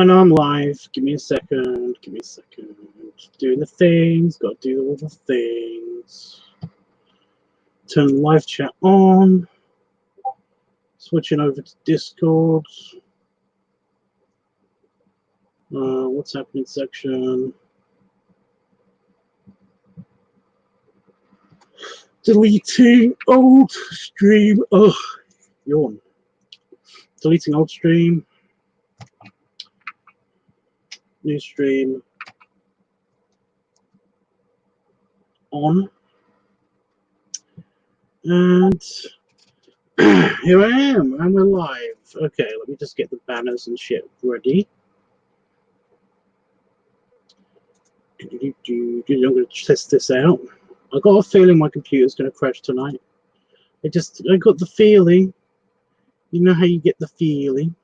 I know I'm live. Give me a second. Give me a second. Doing the things. Got to do all the things. Turn live chat on. Switching over to Discord. What's happening section. Deleting old stream. Oh, yawn. Deleting old stream. New stream. On. And here I am. I'm alive. Okay, let me just get the banners and shit ready. I'm going to test this out. I got a feeling my computer's going to crash tonight. I got the feeling. You know how you get the feeling.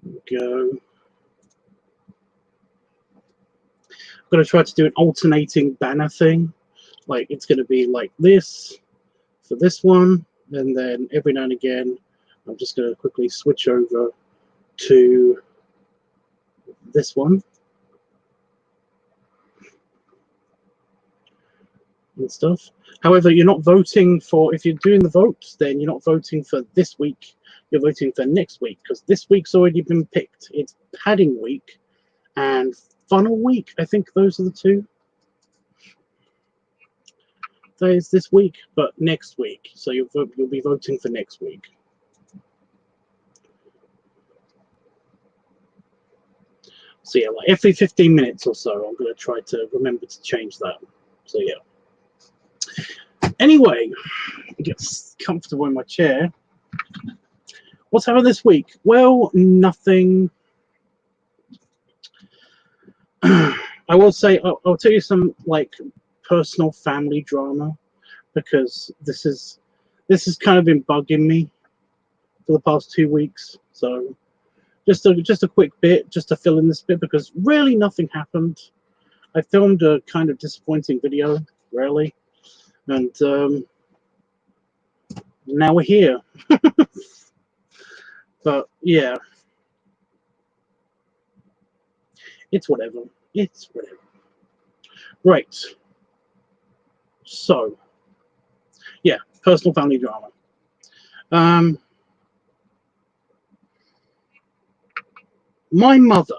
There we go. I'm going to try to do an alternating banner thing. Like, it's going to be like this for this one. And then every now and again, I'm just going to quickly switch over to this one. And stuff. However, you're not voting for, if you're doing the vote, then you're not voting for this week, you're voting for next week, because this week's already been picked. It's padding week and funnel week. I think those are the two. That is this week, but next week. So you'll be voting for next week. So yeah, like every 15 minutes or so, I'm going to try to remember to change that. So yeah. Anyway, get comfortable in my chair. What's happened this week? Well, nothing. I will say, I'll tell you some like personal family drama, because this has kind of been bugging me for the past 2 weeks. So just a quick bit, just to fill in this bit, because really nothing happened. I filmed a kind of disappointing video, really. And now we're here. But yeah, it's whatever. It's whatever. Right. So, yeah, personal family drama. My mother,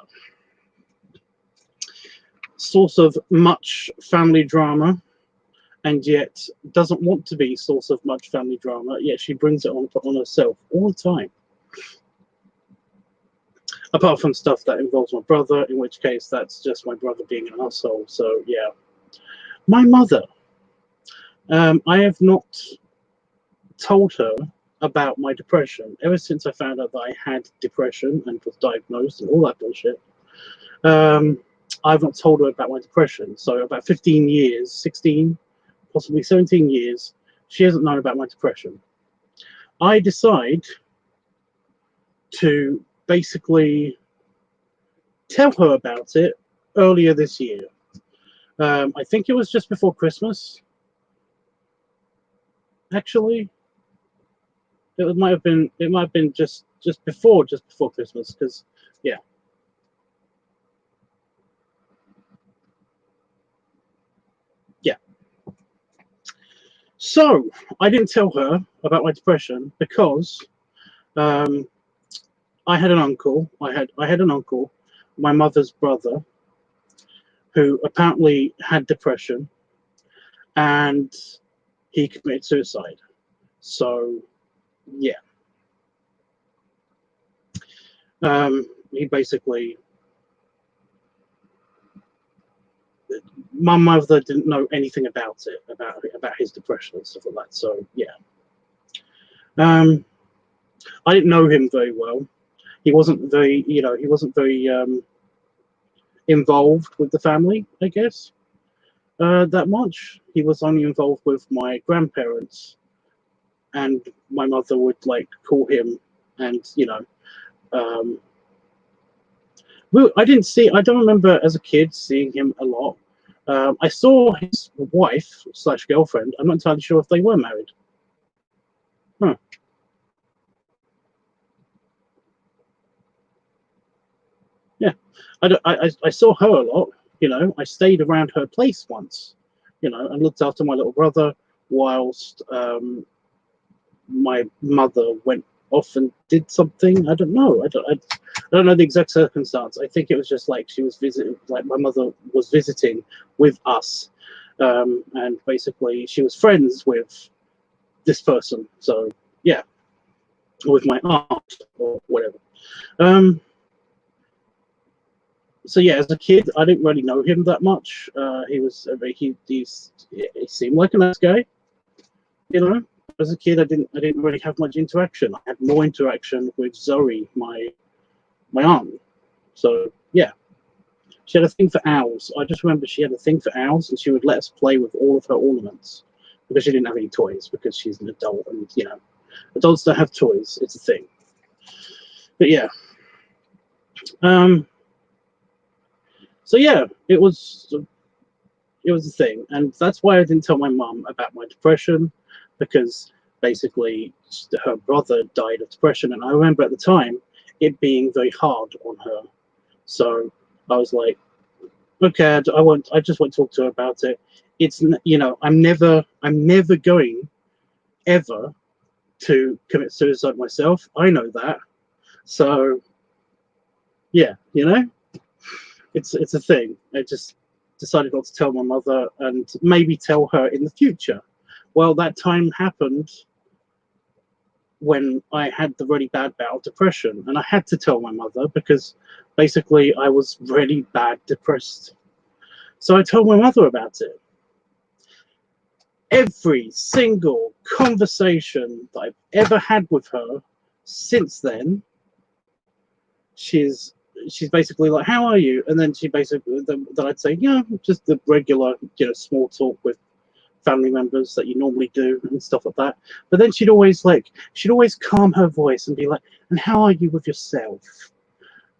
source of much family drama, and yet doesn't want to be source of much family drama, yet she brings it on herself all the time. Apart from stuff that involves my brother, in which case that's just my brother being an asshole. So yeah. My mother, I have not told her about my depression ever since I found out that I had depression and was diagnosed and all that bullshit. I've not told her about my depression. So about 15 years, 16, possibly 17 years, she hasn't known about my depression. I decide to basically tell her about it earlier this year. I think it was just before Christmas. Actually, it might have been just before Christmas, because yeah. So I didn't tell her about my depression because I had an uncle. I had an uncle, my mother's brother, who apparently had depression, and he committed suicide. So yeah, he basically. My mother didn't know anything about it, about his depression and stuff like that. So yeah, I didn't know him very well. He wasn't very, involved with the family, I guess, that much. He was only involved with my grandparents, and my mother would like call him, and I don't remember as a kid seeing him a lot. I saw his wife / girlfriend. I'm not entirely sure if they were married. Huh. Yeah, I saw her a lot. You know, I stayed around her place once. You know, and looked after my little brother whilst my mother went off and did something. I don't know. I don't know the exact circumstance. I think it was just like she was visiting, like my mother was visiting with us, and basically she was friends with this person. So yeah, with my aunt or whatever. Um, so yeah, as a kid, I didn't really know him that much. He seemed like a nice guy, you know. As a kid, I didn't really have much interaction. I had more interaction with Zoe, my aunt. So yeah, she had a thing for owls. I just remember she had a thing for owls, and she would let us play with all of her ornaments because she didn't have any toys because she's an adult, and you know, adults don't have toys. It's a thing. But yeah, um, so yeah, it was a thing, and that's why I didn't tell my mum about my depression, because basically her brother died of depression, and I remember at the time it being very hard on her. So I was like, okay, I won't. I just won't talk to her about it. You know, I'm never going ever to commit suicide myself. I know that. So yeah, you know, it's a thing. I just decided not to tell my mother, and maybe tell her in the future. Well, that time happened when I had the really bad bout of depression, and I had to tell my mother because basically I was really bad depressed. So I told my mother about it. Every single conversation that I've ever had with her since then, she's she's basically like, "How are you?" And then she basically then I'd say, "Yeah, just the regular, you know, small talk with family members that you normally do and stuff like that." But then she'd always calm her voice and be like, "And how are you with yourself?"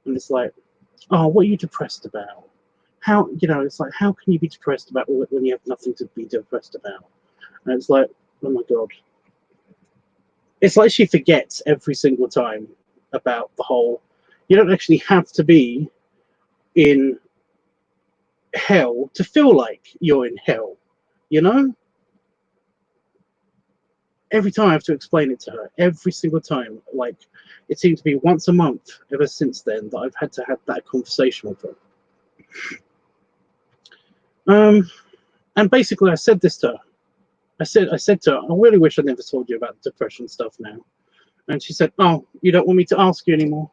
And it's like, "Oh, what are you depressed about? How, you know?" It's like, how can you be depressed about when you have nothing to be depressed about? And it's like, oh my god. It's like she forgets every single time about the whole. You don't actually have to be in hell to feel like you're in hell. You know, every time I have to explain it to her, every single time. Like, it seems to be once a month ever since then that I've had to have that conversation with her. And basically, I said this to her. I said to her, I really wish I never told you about the depression stuff now. And she said, "Oh, you don't want me to ask you anymore?"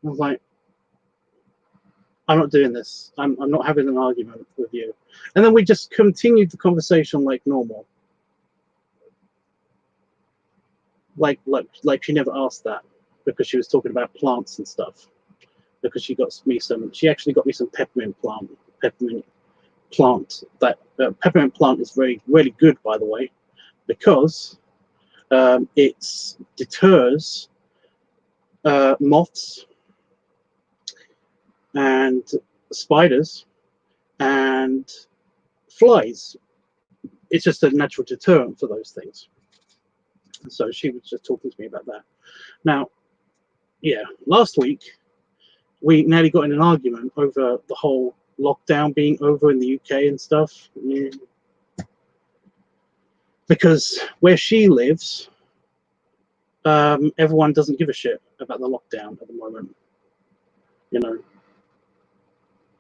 I was like, "I'm not doing this. I'm not having an argument with you." And then we just continued the conversation like normal. Like she never asked that, because she was talking about plants and stuff. Because she actually got me some peppermint plant. That peppermint plant is really good, by the way, because it deters moths and spiders and flies. It's just a natural deterrent for those things. So she was just talking to me about that. Now, yeah, last week we nearly got in an argument over the whole lockdown being over in the UK and stuff. Yeah. Because where she lives, everyone doesn't give a shit about the lockdown at the moment. You know,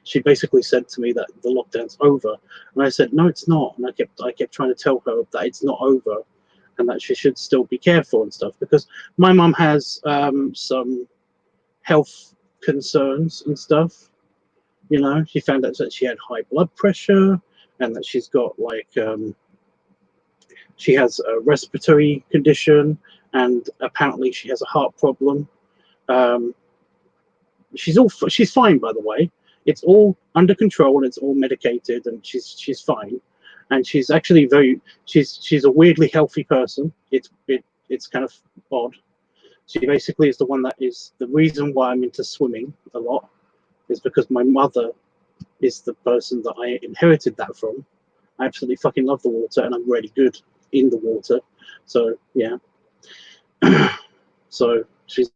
she basically said to me that the lockdown's over, and I said no, it's not. And I kept trying to tell her that it's not over, and that she should still be careful and stuff, because my mum has some health concerns and stuff. You know, she found out that she had high blood pressure, and that she's got like she has a respiratory condition, and apparently she has a heart problem. Um, she's fine, by the way. It's all under control and it's all medicated, and she's fine. And she's actually she's a weirdly healthy person. It's kind of odd. She basically is the one that is the reason why I'm into swimming a lot, is because my mother is the person that I inherited that from. I absolutely fucking love the water, and I'm really good in the water. So yeah. So she's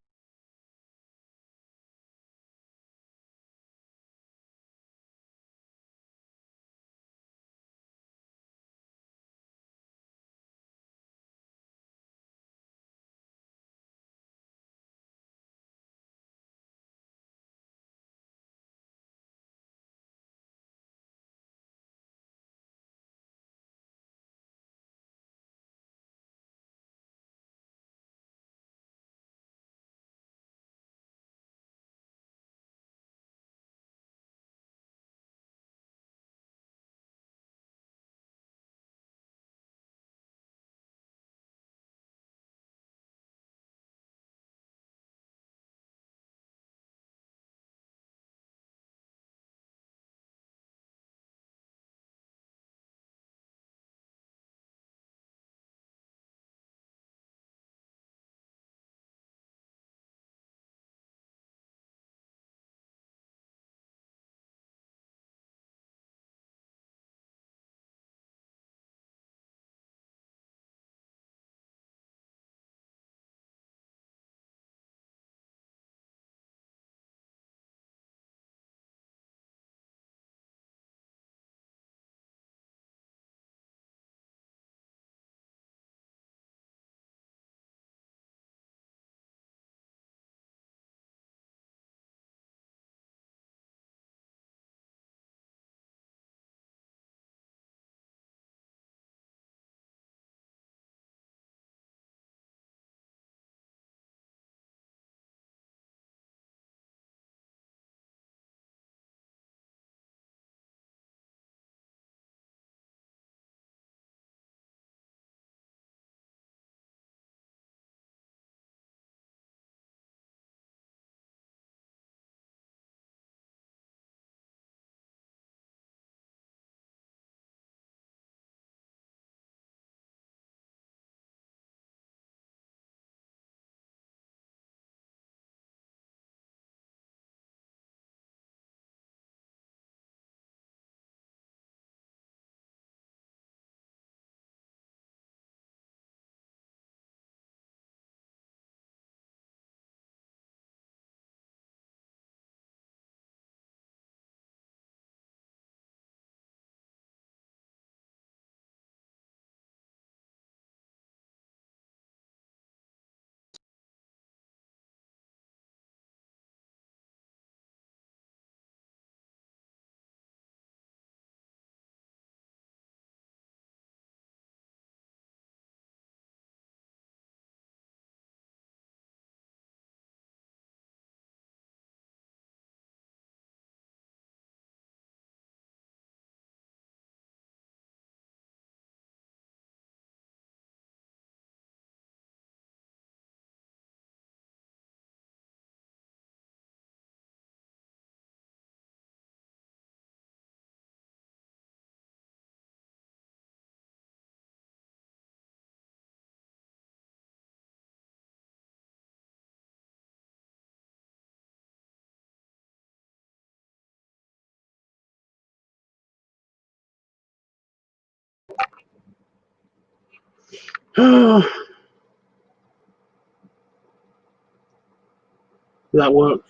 That work.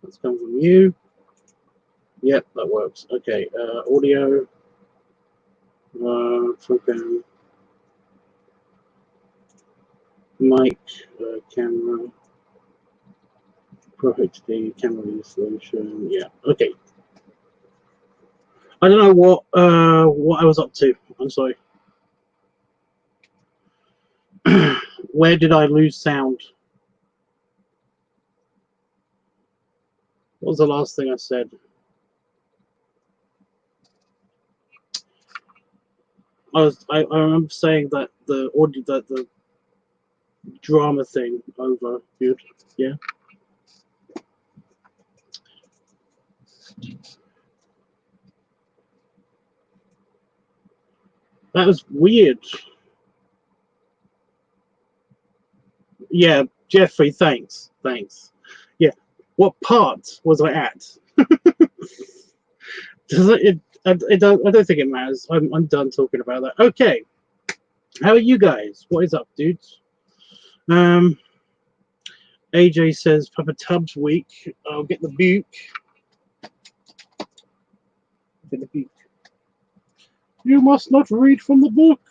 That's coming from you. Yep, that works. Okay, audio. Program. Mic. Camera. Pro HD. Camera installation. Yeah. Okay. I don't know what I was up to. I'm sorry. Where did I lose sound? What was the last thing I said? I remember saying that the audio, that the drama thing over. Good. Yeah. That was weird. Yeah, Jeffrey, thanks. Thanks. Yeah. What part was I at? Does I don't think it matters. I'm done talking about that. Okay. How are you guys? What is up, dudes? AJ says Papa Tubbs week. I'll get the buke. Get the buke. You must not read from the book.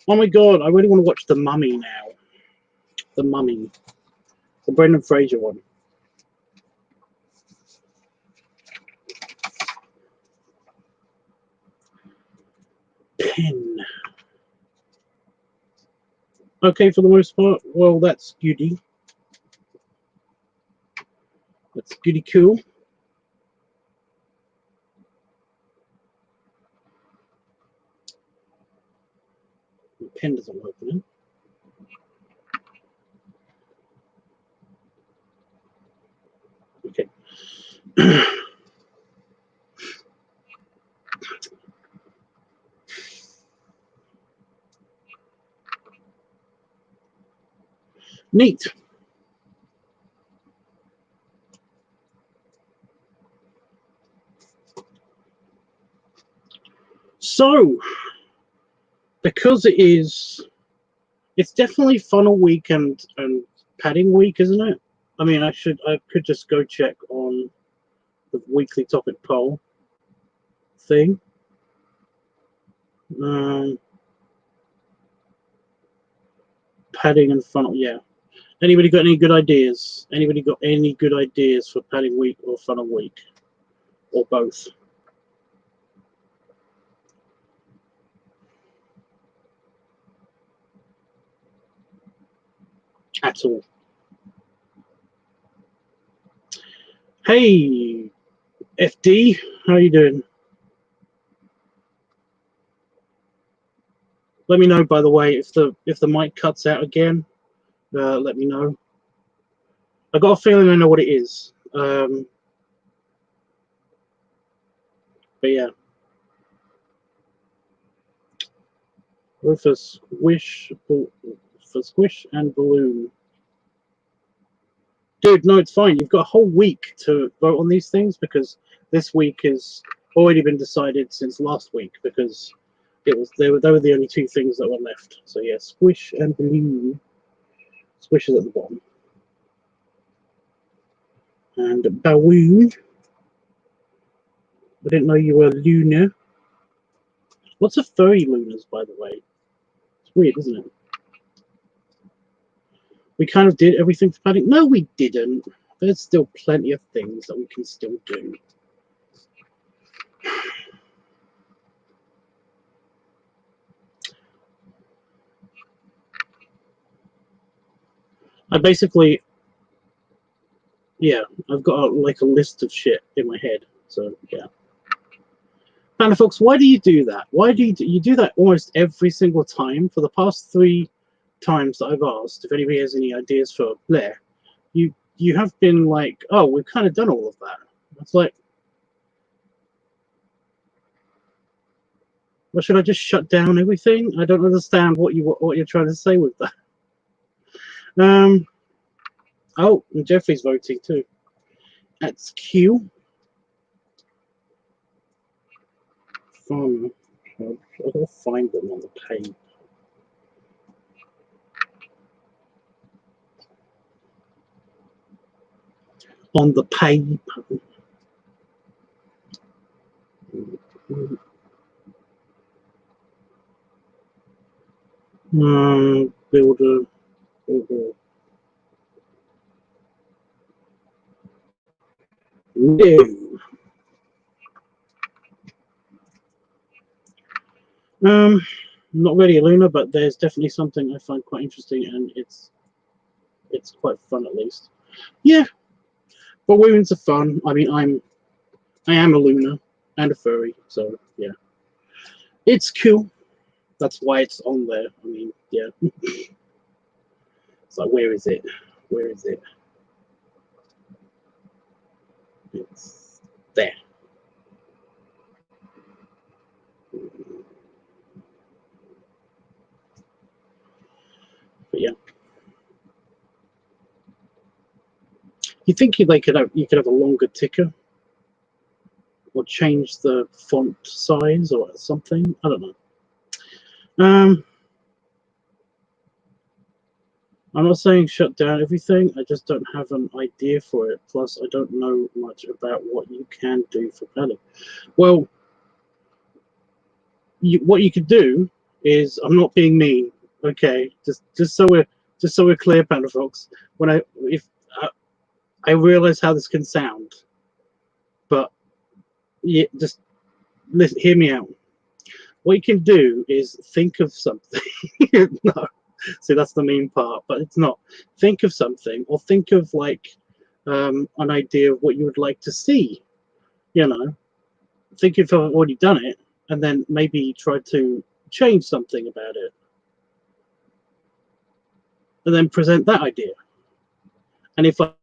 Oh my god, I really want to watch The Mummy now. The Mummy. The Brendan Fraser one. Pen. Okay, for the most part. Well, that's goody. That's goody cool. The pen doesn't work now. Okay. Neat. So, because it's definitely funnel week and padding week, isn't it? I mean, I could just go check on the weekly topic poll thing. Padding and funnel, yeah. Anybody got any good ideas? Anybody got any good ideas for padding week or funnel week? Or both? At all. Hey, FD, how you doing? Let me know, by the way, if the mic cuts out again. Let me know. I got a feeling I know what it is. But yeah. For squish and balloon. Dude, no, it's fine. You've got a whole week to vote on these things because this week has already been decided since last week because they were the only two things that were left. So yeah, squish and balloon. Squish is at the bottom. And balloon. I didn't know you were lunar. Lots of furry lunars, by the way. It's weird, isn't it? We kind of did everything for padding. No, we didn't. There's still plenty of things that we can still do. I basically, yeah, I've got like a list of shit in my head. So yeah. Panda Fox, why do you do that? Why do you do that almost every single time? For the past 3 times that I've asked if anybody has any ideas for Blair, you have been like, oh, we've kind of done all of that. It's like, well, should I just shut down everything? I don't understand what you're trying to say with that. Oh, and Jeffrey's voting too. That's Q. Fun. I'll find them on the page. On the paper. Builder. No. Not really a Luna, but there's definitely something I find quite interesting, and it's quite fun at least. Yeah, but women's are fun. I mean, I am a Luna and a furry, so yeah, it's cool. That's why it's on there. I mean, yeah. It's like, where is it? Where is it? It's there. But yeah, you think they could have a longer ticker, or change the font size or something? I don't know. I'm not saying shut down everything. I just don't have an idea for it. Plus, I don't know much about what you can do for padding. Well, what you could do is, I'm not being mean. Okay, just so we're clear, Panda Fox. When I realize how this can sound, but yeah, just hear me out. What you can do is think of something. No, see, that's the mean part, but it's not. Think of something, or think of like an idea of what you would like to see. You know, think if I've already done it, and then maybe try to change something about it, and then present that idea. And if I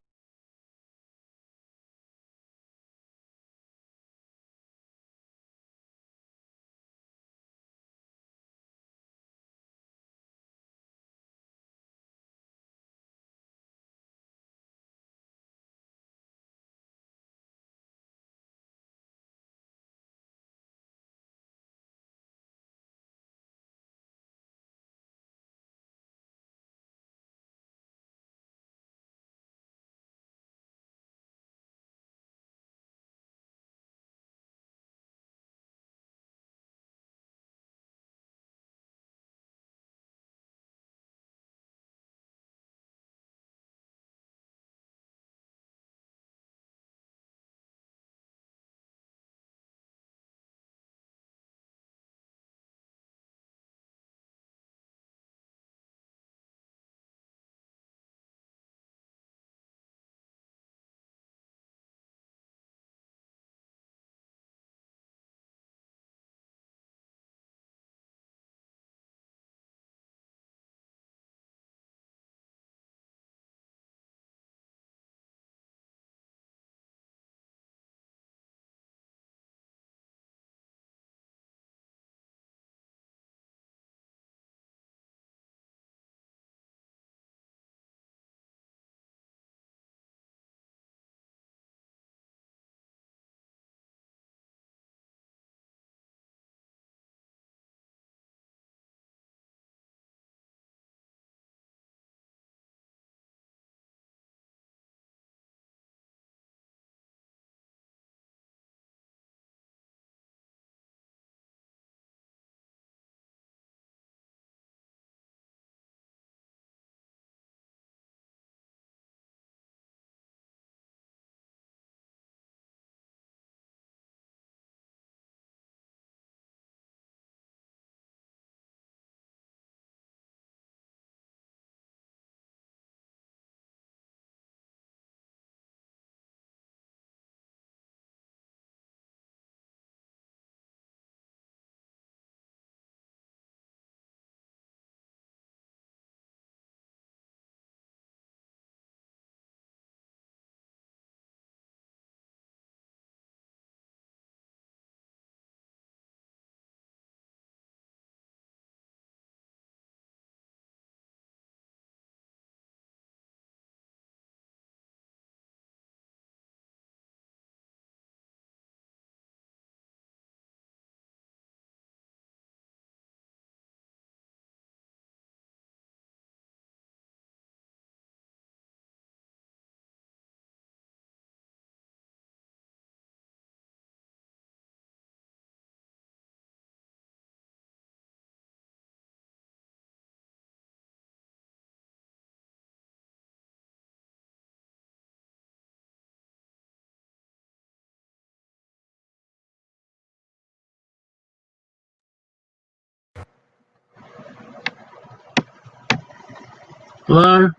Hello?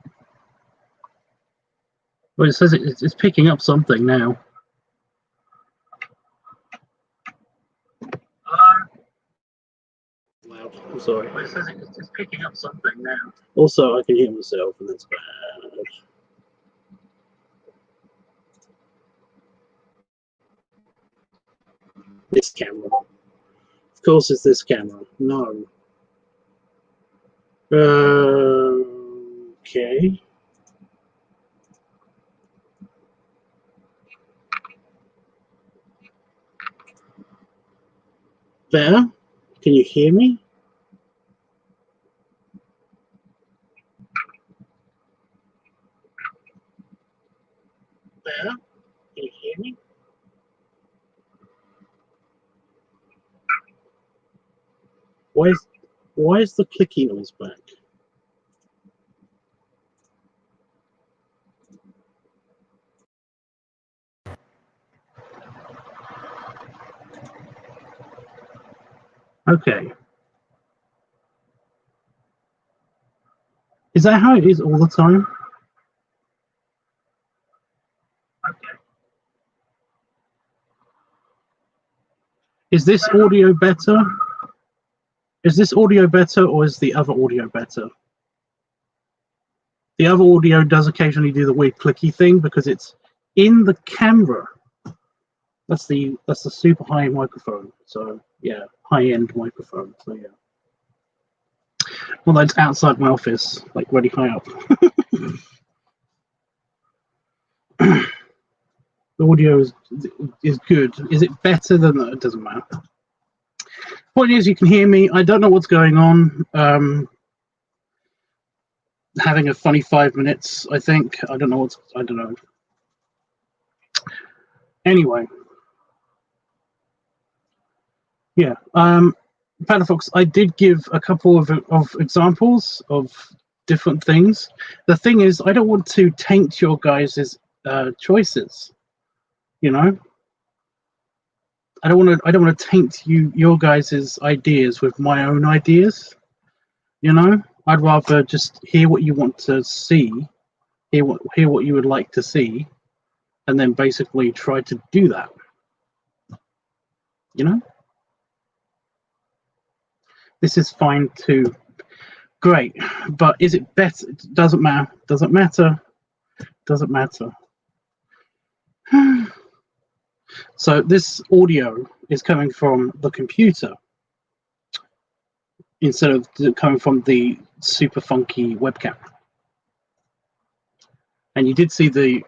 Well, it says it's picking up something now. Loud. I'm sorry. Well, it says it's picking up something now. Also, I can hear myself, and that's bad. This camera. Of course, it's this camera. No. Okay. Better? Can you hear me? Better? Can you hear me? Why is the clicky noise back? Okay. Is that how it is all the time? Okay. Is this audio better? Is this audio better, or is the other audio better? The other audio does occasionally do the weird clicky thing because it's in the camera. That's the super high microphone. So yeah, high end microphone. So yeah. Well, that's outside my office, like really high up. The audio is good. Is it better than that? It doesn't matter. Point is, you can hear me. I don't know what's going on. Having a funny 5 minutes, I think. I don't know. Anyway, yeah. Palafox, I did give a couple of examples of different things. The thing is, I don't want to taint your guys' choices. You know, I don't want to taint your guys' ideas with my own ideas. You know, I'd rather just hear what you want to see, hear what you would like to see, and then basically try to do that. You know, this is fine too. Great, but is it better? Doesn't matter. Doesn't matter. Doesn't matter. So this audio is coming from the computer instead of coming from the super funky webcam. And you did see the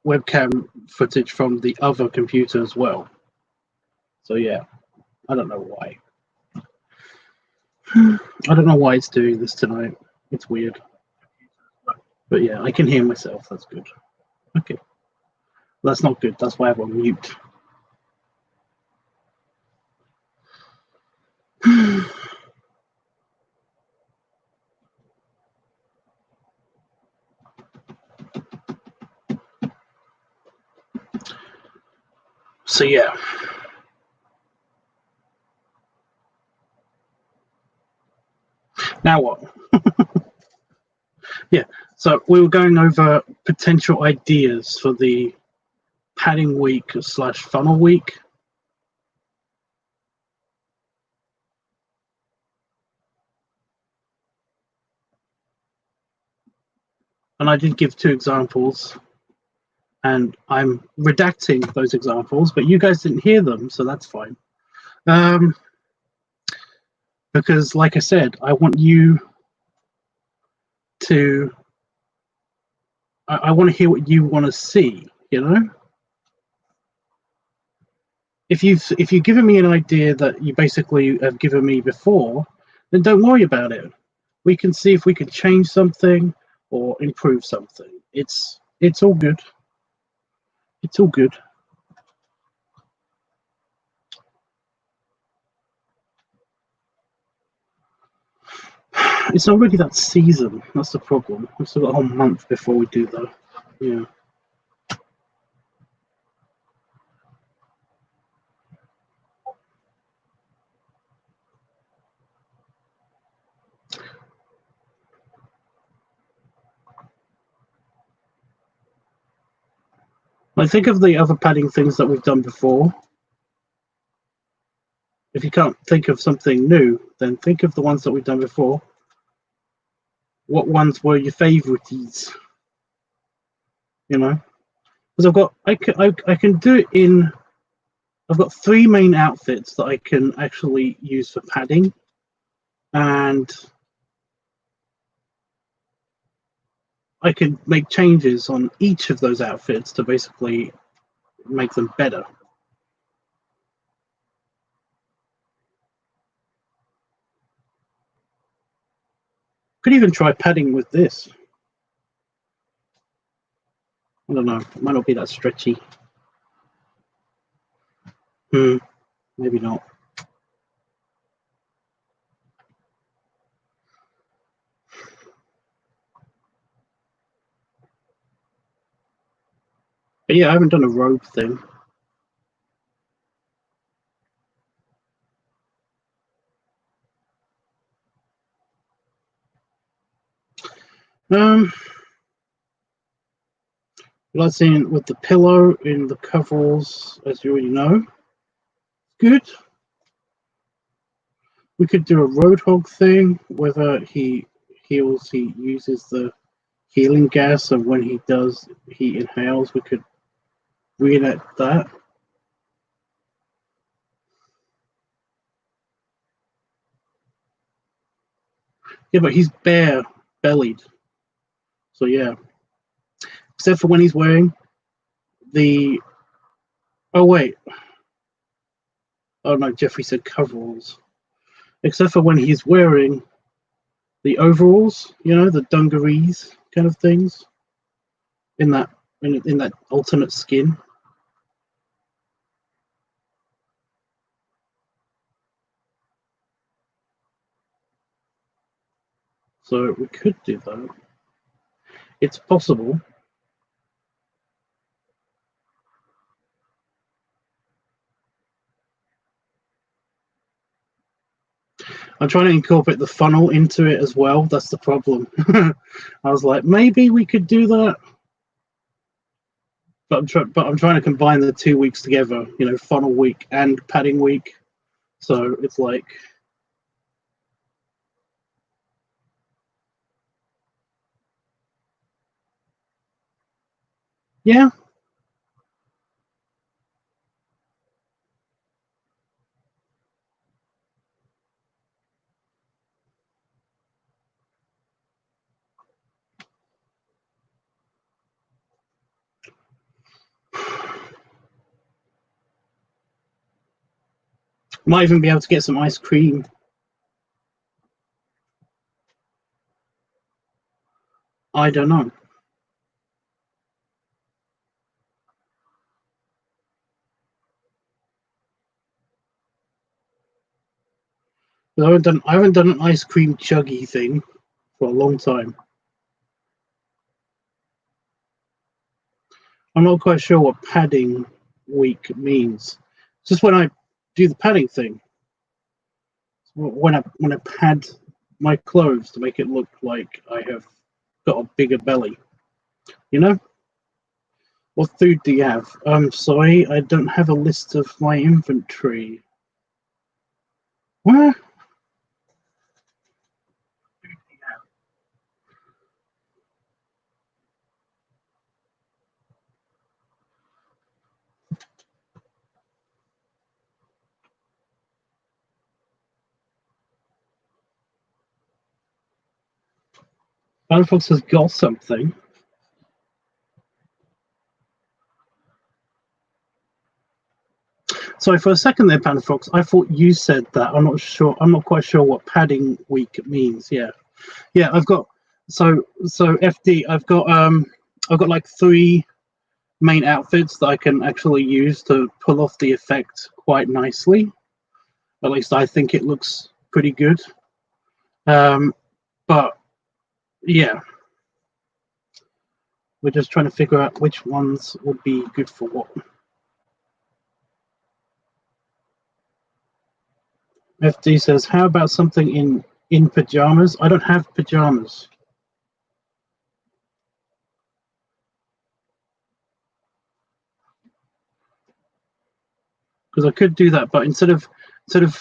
webcam footage from the other computer as well. So yeah, I don't know why. I don't know why it's doing this tonight. It's weird. But yeah, I can hear myself. That's good. Okay. That's not good. That's why I'm on mute. So yeah. Now what? Yeah. So we were going over potential ideas for the padding week / funnel week. And I did give 2 examples, and I'm redacting those examples, but you guys didn't hear them, so that's fine. Because, like I said, I want you to. I want to hear what you want to see. You know, if you've given me an idea that you basically have given me before, then don't worry about it. We can see if we can change something or improve something. It's all good. It's all good. It's not really that season. That's the problem. We've still got a whole month before we do that. Yeah. Like, think of the other padding things that we've done before. If you can't think of something new, then think of the ones that we've done before. What ones were your favorites? You know, because I can do it in. I've got 3 main outfits that I can actually use for padding, and I can make changes on each of those outfits to basically make them better. Could even try padding with this. I don't know, it might not be that stretchy. Maybe not. But yeah, I haven't done a robe thing. Let's see, with the pillow in the coveralls, as you already know. Good. We could do a roadhog thing, whether he heals, he uses the healing gas, and when he does, he inhales. We could reenact that. Yeah, but he's bare bellied. So yeah. Except for when he's wearing the... Oh, wait. Oh, no, Jeffrey said coveralls. Except for when he's wearing the overalls, you know, the dungarees kind of things. In that alternate skin. So we could do that. It's possible. I'm trying to incorporate the funnel into it as well. That's the problem. I was like, maybe we could do that. But I'm trying to combine the 2 weeks together, you know, funnel week and padding week. So it's like, yeah. Might even be able to get some ice cream. I don't know. I haven't done an ice cream chuggy thing for a long time. I'm not quite sure what padding week means. It's just when I do the padding thing. When I pad my clothes to make it look like I have got a bigger belly. You know? What food do you have? Sorry, I don't have a list of my inventory. Where? Firefox has got something. Sorry, for a second there, Panafox, I thought you said that. I'm not sure. I'm not quite sure what padding week means. Yeah, I've got so FD. I've got like 3 main outfits that I can actually use to pull off the effect quite nicely. At least I think it looks pretty good. But yeah, we're just trying to figure out which ones would be good for what. FD says, how about something in pajamas? I don't have pajamas. because I could do that, but instead of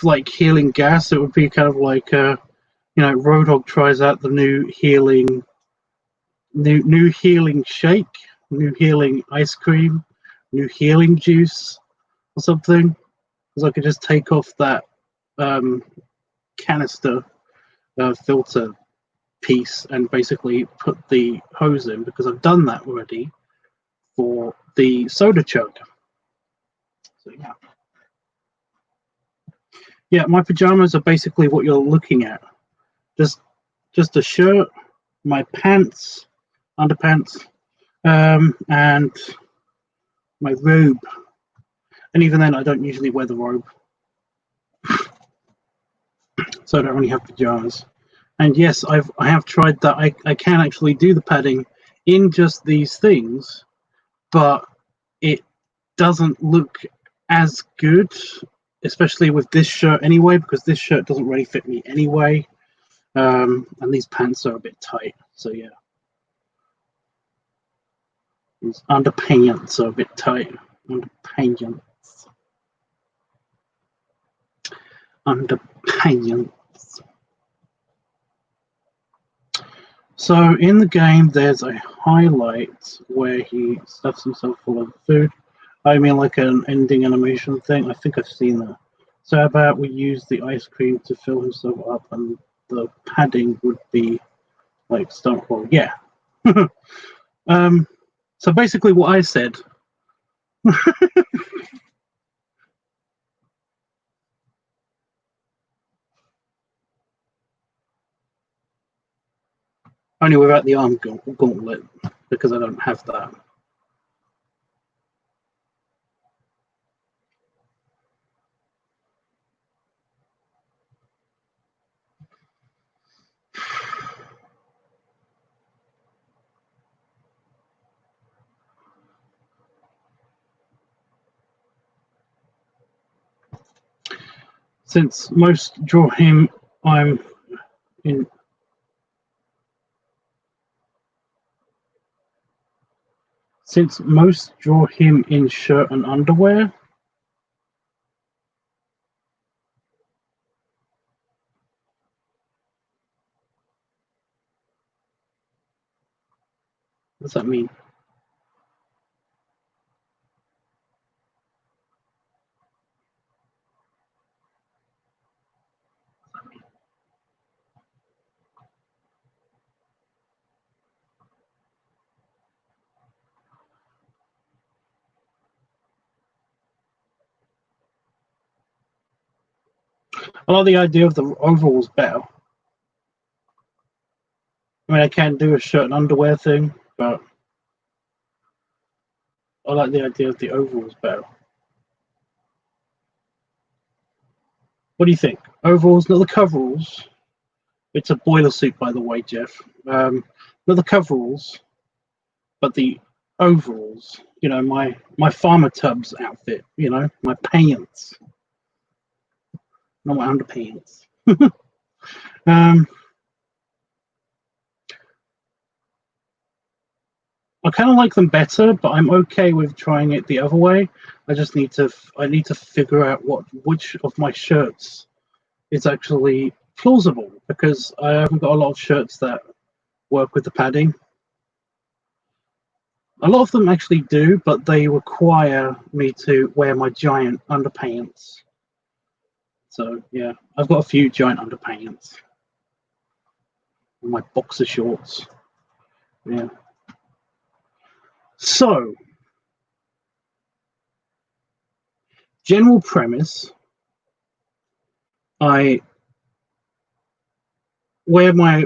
like healing gas, it would be kind of like you know, Road Dogg tries out the new healing shake, new healing ice cream, new healing juice or something. Because I could just take off that canister filter piece and basically put the hose in, because I've done that already for the soda chug. So yeah, my pajamas are basically what you're looking at. Just a shirt, my pants, underpants, and my robe. And even then, I don't usually wear the robe, so I don't really have pajamas. And yes, I have tried that. I can actually do the padding in just these things, but it doesn't look as good, especially with this shirt anyway, because this shirt doesn't really fit me anyway, and these pants are a bit tight. So yeah, these underpants are a bit tight. Underpants. So in the game, there's a highlight where he stuffs himself full of food. I mean, like an ending animation thing. I think I've seen that. So how about we use the ice cream to fill himself up, and the padding would be like stomach roll. Yeah. So basically, what I said. Only without the arm gauntlet, because I don't have that. Since most draw him, I'm in. Since most draw him in shirt and underwear. What does that mean? I like the idea of the overalls better. I mean, I can do a shirt and underwear thing, but I like the idea of the overalls better. What do you think? Overalls, not the coveralls. It's a boiler suit, by the way, Jeff. Not the coveralls, but the overalls. You know, my Farmer Tubbs outfit. You know, my pants, not my underpants. I kind of like them better, but I'm okay with trying it the other way. I just need to figure out which of my shirts is actually plausible, because I haven't got a lot of shirts that work with the padding. A lot of them actually do, but they require me to wear my giant underpants. So yeah, I've got a few giant underpants. My boxer shorts. Yeah. So, general premise, I wear my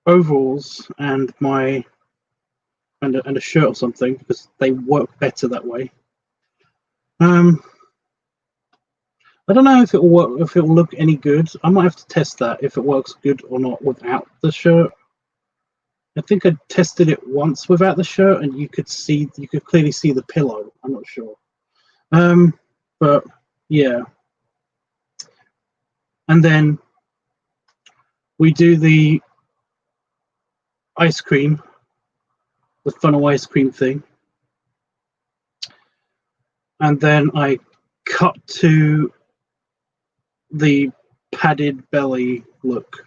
overalls and my and a shirt or something, because they work better that way. I don't know if it'll work, if it'll look any good. I might have to test that, if it works good or not without the shirt. I think I tested it once without the shirt, and you could clearly see the pillow. I'm not sure. But yeah. And then we do the ice cream, the funnel ice cream thing. And then I cut to the padded belly look.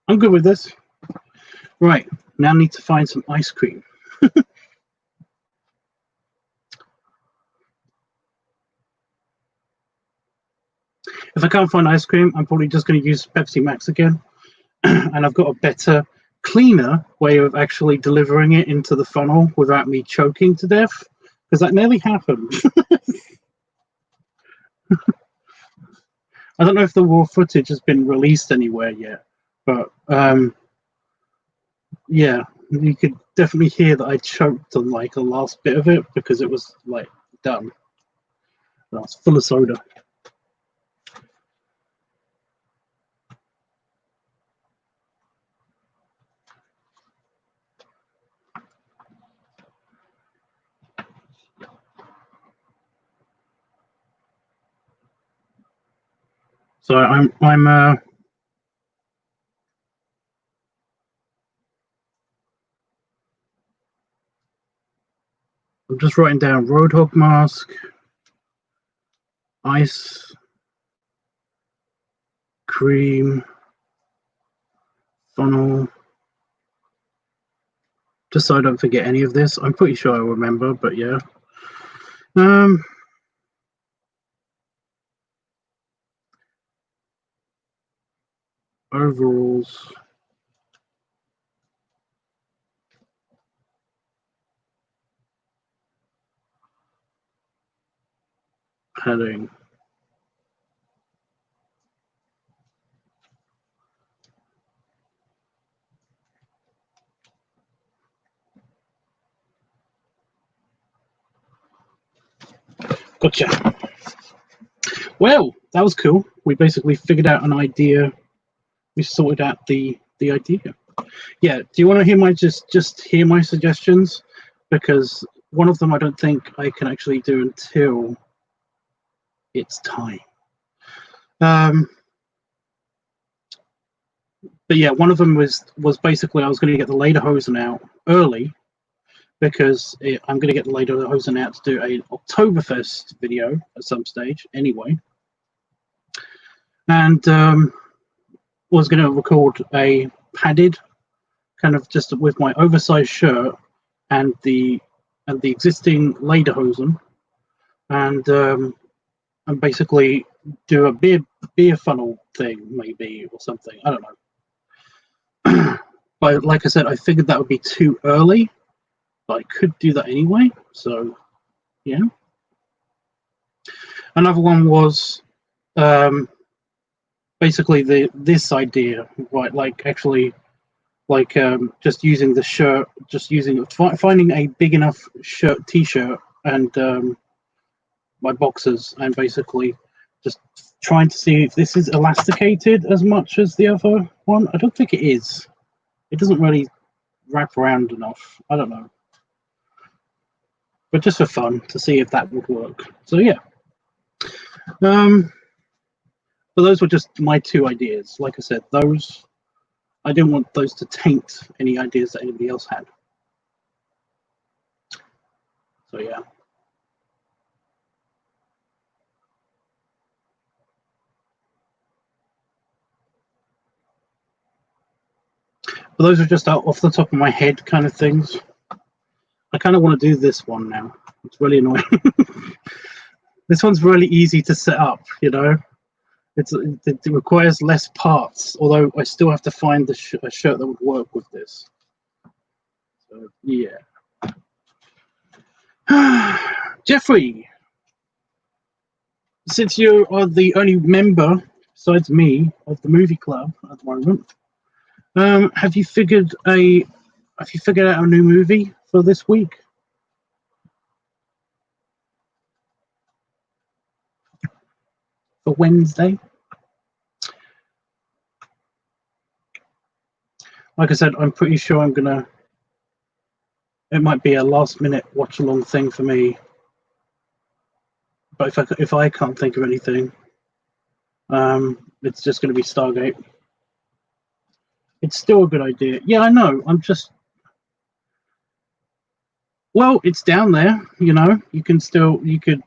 I'm good with this. Right, now I need to find some ice cream. If I can't find ice cream, I'm probably just going to use Pepsi Max again. And I've got a better, cleaner way of actually delivering it into the funnel without me choking to death, because that nearly happened. I don't know if the raw footage has been released anywhere yet, but yeah, you could definitely hear that I choked on like the last bit of it because it was like done. I was full of soda. So I'm just writing down Roadhog mask, ice cream, funnel, just so I don't forget any of this. I'm pretty sure I remember, but yeah. Overalls, padding. Gotcha. Well, that was cool. We basically figured out an idea. We sorted out the idea. Yeah. Do you want to hear my just hear my suggestions? Because one of them I don't think I can actually do until it's time. But yeah, one of them was basically I was going to get the lederhosen out early because I'm going to get the lederhosen out to do a Oktoberfest video at some stage anyway, and was going to record a padded kind of just with my oversized shirt and the existing lederhosen, and basically do a beer funnel thing maybe or something. I don't know. But like I said, I figured that would be too early, but I could do that anyway. So yeah. Another one was basically this idea, right? Like actually, like just using the shirt, just using finding a big enough t-shirt and my boxers, and basically just trying to see if this is elasticated as much as the other one. I don't think it is. It doesn't really wrap around enough. I don't know. But just for fun to see if that would work. So yeah. But those were just my two ideas. Like I said, those I didn't want those to taint any ideas that anybody else had. So yeah. But those are just out off the top of my head kind of things. I kind of want to do this one now. It's really annoying. This one's really easy to set up, you know. It requires less parts, although I still have to find a shirt that would work with this. So yeah. Jeffrey, since you are the only member besides me of the movie club at the moment, have you figured out a new movie for this week? For Wednesday? Like I said, I'm pretty sure I'm gonna. It might be a last-minute watch-along thing for me, but if I can't think of anything, It's just going to be Stargate. It's still a good idea. Yeah, I know. I'm just... Well, it's down there, you know. You can still... we could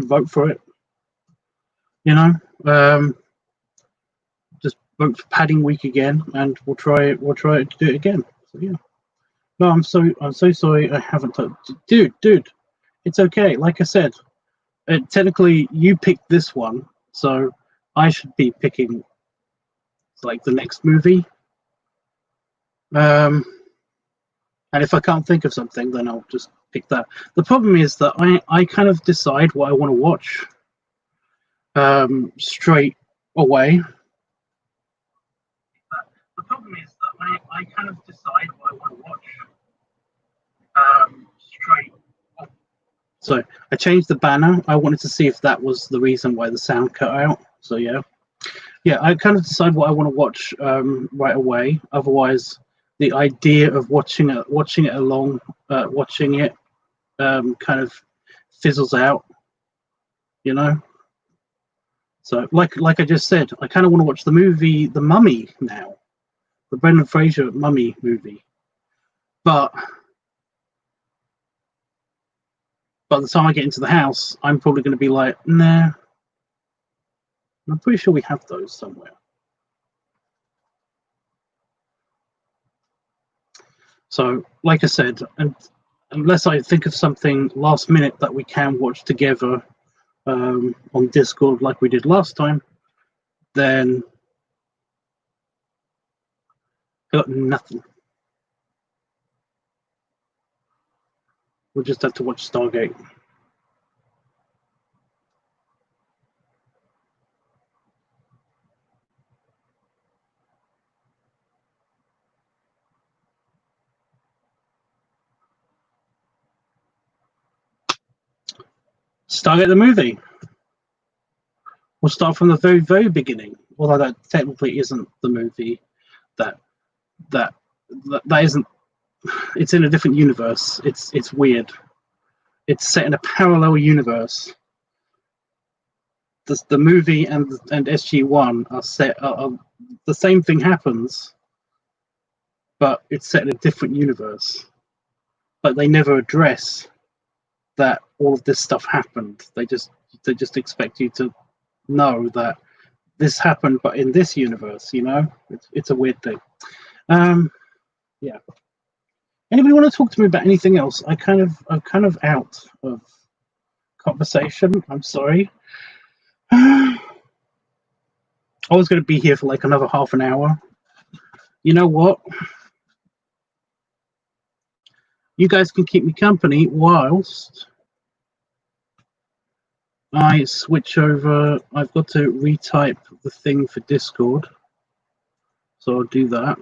vote for it, you know. Just vote for Padding Week again, and we'll try to do it again. So yeah. No, I'm so sorry. I haven't. Dude, it's okay. Like I said, technically you picked this one, so I should be picking like the next movie. And if I can't think of something, then I'll just pick that. The problem is that I kind of decide what I want to watch straight away. The problem is that I kind of decide what I want to watch straight. So I changed the banner. I wanted to see if that was the reason why the sound cut out. So yeah, I kind of decide what I want to watch right away. Otherwise, the idea of watching it kind of fizzles out, you know. So like I just said, I kind of want to watch the movie The Mummy now, the Brendan Fraser Mummy movie, but by the time I get into the house, I'm probably going to be like, nah. I'm pretty sure we have those somewhere. So, like I said, and unless I think of something last minute that we can watch together on Discord like we did last time, then I got nothing. We'll just have to watch Stargate. Stargate the movie. We'll start from the very, very beginning. Although that technically isn't the movie. That isn't. It's in a different universe. It's weird. It's set in a parallel universe. The movie and SG-1 are set. The same thing happens, but it's set in a different universe. But they never address that all of this stuff happened. They just expect you to know that this happened, but in this universe, you know, it's a weird thing. Yeah. Anybody want to talk to me about anything else? I'm kind of out of conversation. I'm sorry. I was going to be here for like another half an hour. You know what? You guys can keep me company whilst I switch over. I've got to retype the thing for Discord, so I'll do that.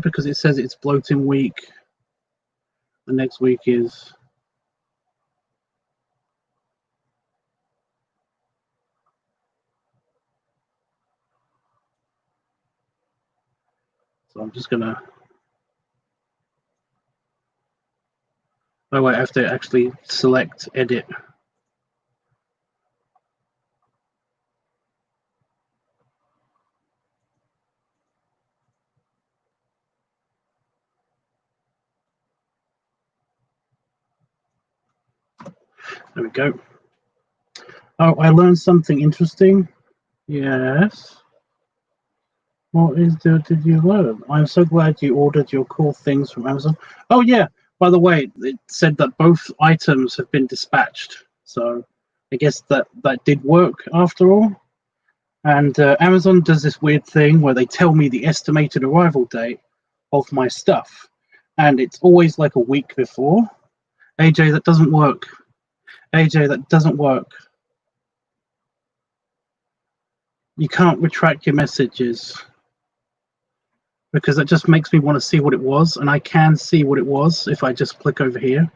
Because it says it's bloating week. The next week is so I'm just gonna. Oh wait, I have to actually select edit. There we go. Oh, I learned something interesting. Yes. What did you learn? I'm so glad you ordered your cool things from Amazon. Oh yeah, by the way, it said that both items have been dispatched. So I guess that did work after all. And Amazon does this weird thing where they tell me the estimated arrival date of my stuff. And it's always like a week before. AJ, that doesn't work. AJ, that doesn't work. You can't retract your messages because that just makes me want to see what it was, and I can see what it was if I just click over here.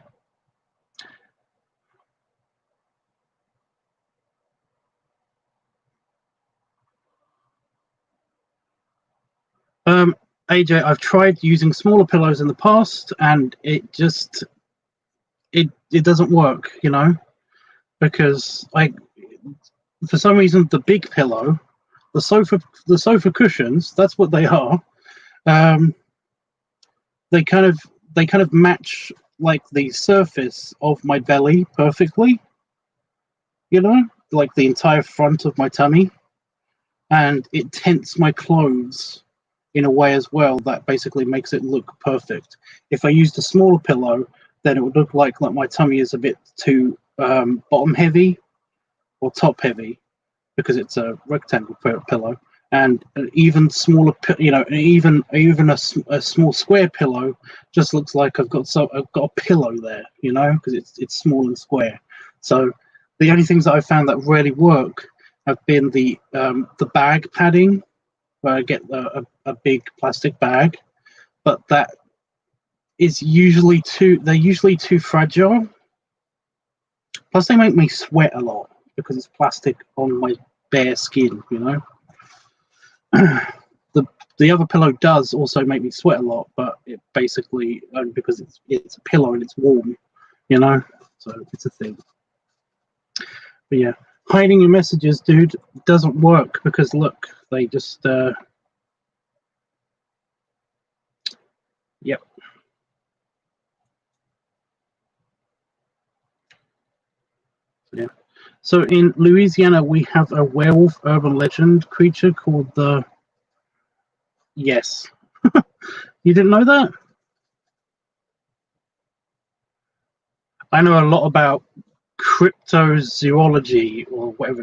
AJ, I've tried using smaller pillows in the past, and it just it doesn't work, you know, because for some reason the big pillow, the sofa cushions, that's what they are. Um, they kind of match like the surface of my belly perfectly, you know, like the entire front of my tummy, and it tents my clothes in a way as well that basically makes it look perfect. If I used a smaller pillow, then it would look like my tummy is a bit too bottom heavy or top heavy, because it's a rectangle pillow, and an even smaller, you know, even a small square pillow just looks like I've got a pillow there, you know, because it's small and square. So the only things that I've found that really work have been the bag padding, where I get a big plastic bag, but that is usually they're usually too fragile. Plus, they make me sweat a lot because it's plastic on my bare skin, you know. the other pillow does also make me sweat a lot, but it basically only because it's a pillow and it's warm, you know. So it's a thing. But yeah, hiding your messages, dude, doesn't work because look, they just yep. Yeah. So in Louisiana, we have a werewolf urban legend creature called the. Yes. You didn't know that? I know a lot about cryptozoology or whatever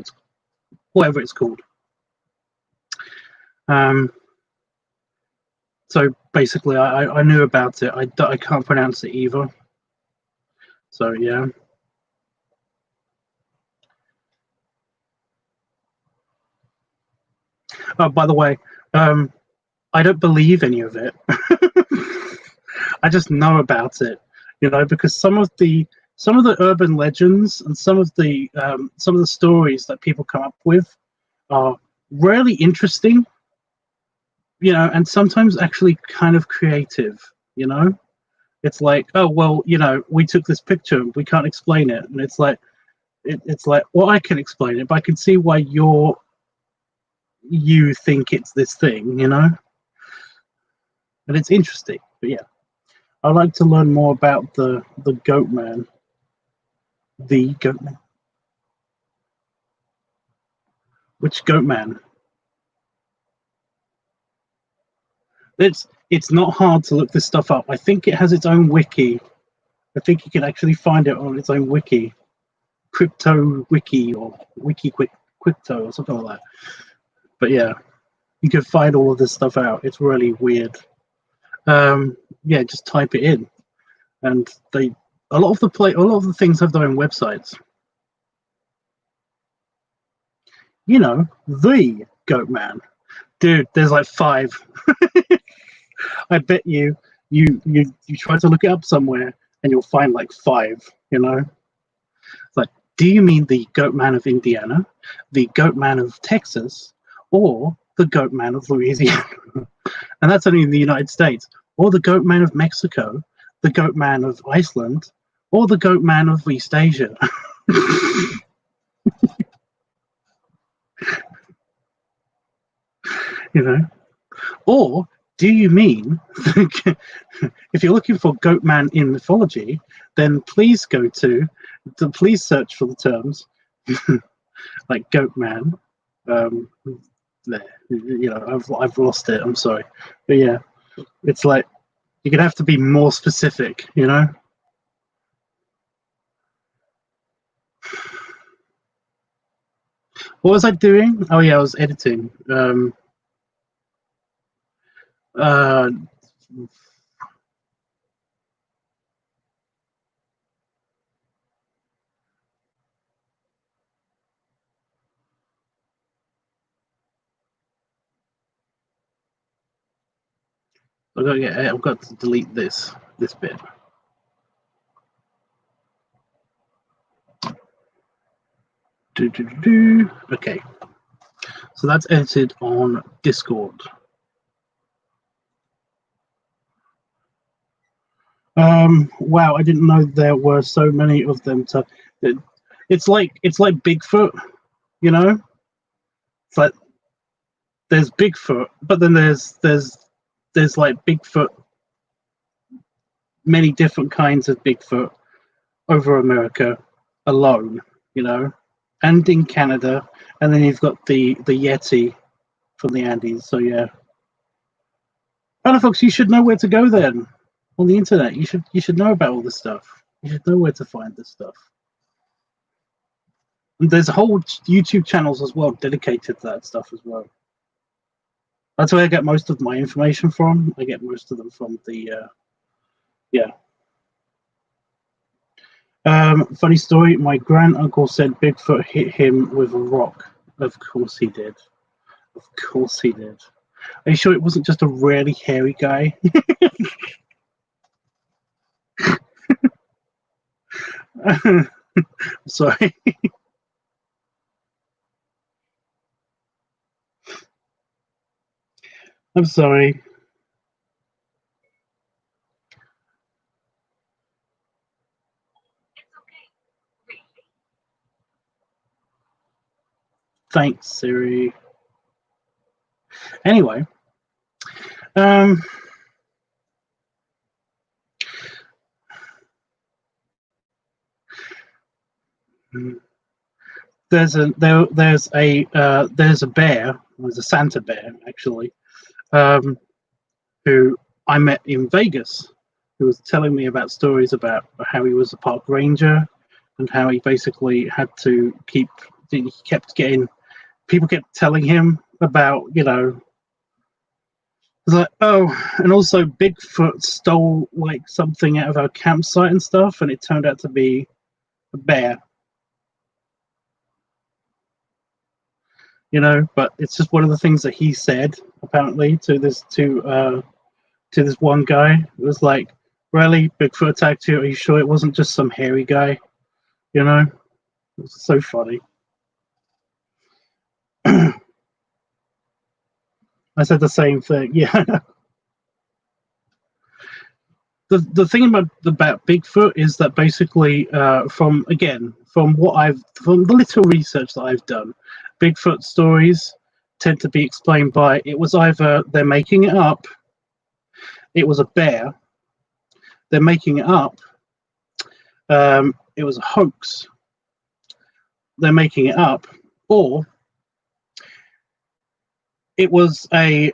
it's called. So basically, I knew about it. I can't pronounce it either. So yeah. Oh, by the way, I don't believe any of it. I just know about it, you know, because some of the urban legends and some of the stories that people come up with are really interesting, you know, and sometimes actually kind of creative, you know. It's like, oh well, you know, we took this picture, we can't explain it, and it's like it's like, well, I can explain it, but I can see why you think it's this thing, you know, and it's interesting. But yeah, I'd like to learn more about the goat man. The goat man. Which goat man? It's not hard to look this stuff up. I think it has its own wiki. I think you can actually find it on its own wiki, crypto wiki or crypto or something like that. But yeah, you can find all of this stuff out. It's really weird. Yeah, just type it in, and a lot of the things have their own websites. You know, the goat man, dude. There's like 5. I bet you try to look it up somewhere and you'll find like 5. You know, it's like, do you mean the goat man of Indiana, the goat man of Texas, or the goat man of Louisiana? And that's only in the United States. Or the goat man of Mexico, the goat man of Iceland, or the goat man of East Asia. You know, or do you mean if you're looking for goat man in mythology, then please please search for the terms like goat man. There, you know, I've lost it. I'm sorry, but yeah, it's like you're gonna have to be more specific. You know. What was I doing? Oh yeah, I was editing. Uh, I've got to delete this bit. Okay, so that's edited on Discord. Wow, I didn't know there were so many of them. It's like Bigfoot, you know. It's like there's Bigfoot, but then there's like Bigfoot, many different kinds of Bigfoot over America alone, you know, and in Canada, and then you've got the Yeti from the Andes. So yeah, other folks, you should know where to go then on the internet. You should know about all this stuff. You should know where to find this stuff. And there's whole YouTube channels as well dedicated to that stuff as well. That's where I get most of my information from. I get most of them from the yeah. Funny story. My granduncle said Bigfoot hit him with a rock. Of course he did. Of course he did. Are you sure it wasn't just a really hairy guy? Sorry. I'm sorry. Thanks, Siri. Anyway, there's a there's a bear. There's a Santa bear actually, who I met in Vegas, who was telling me about stories about how he was a park ranger and how he basically had to he kept getting, people kept telling him about, you know, it's like, oh, and also Bigfoot stole like something out of our campsite and stuff, and it turned out to be a bear, you know. But it's just one of the things that he said apparently to this one guy. It was like, really, Bigfoot attacked you? Are you sure it wasn't just some hairy guy? You know, it was so funny. I said the same thing. Yeah. The thing about Bigfoot is that basically, from from the little research that I've done, Bigfoot stories tend to be explained by, it was either they're making it up, it was a bear, they're making it up, it was a hoax, they're making it up, or it was a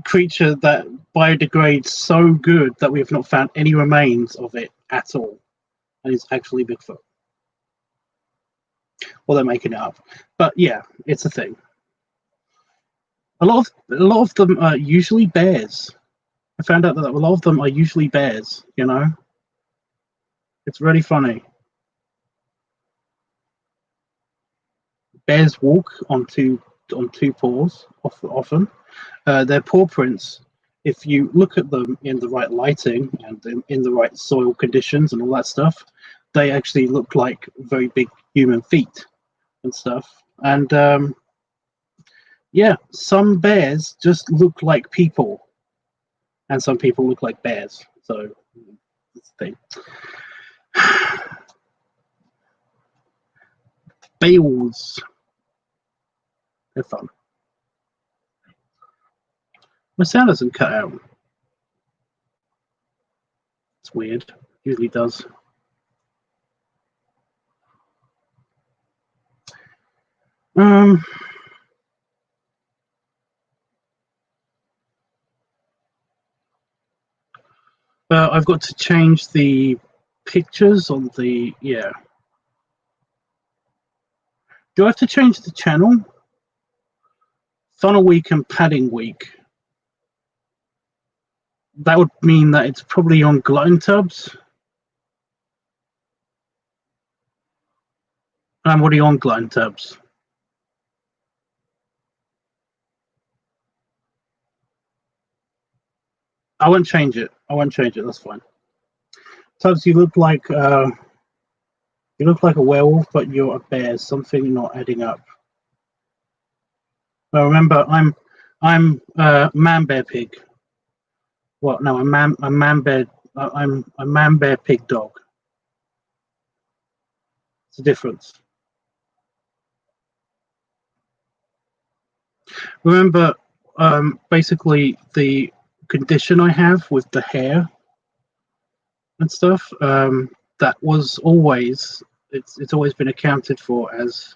creature that biodegrades so good that we have not found any remains of it at all, and it's actually Bigfoot. Or they're making it up. But yeah, it's a thing. A lot of them are usually bears. I found out that a lot of them are usually bears, you know? It's really funny. Bears walk on two paws often. Their paw prints, if you look at them in the right lighting and in the right soil conditions and all that stuff, they actually look like very big human feet and stuff. And yeah, some bears just look like people, and some people look like bears. So that's the thing. Bears, they're fun. My sound doesn't cut out. It's weird. It usually does. I've got to change the pictures on the, yeah. Do I have to change the channel? Funnel week and padding week. That would mean that it's probably on LiveTUBBs. I'm already on LiveTUBBs. I won't change it. I won't change it. That's fine. Tubbs, you look like a werewolf, but you're a bear. Something not adding up. Well, remember, I'm man bear pig. Well, no, a man bear. I'm a man bear pig dog. It's a difference. Remember, basically the condition I have with the hair and stuff. That was always it's always been accounted for as.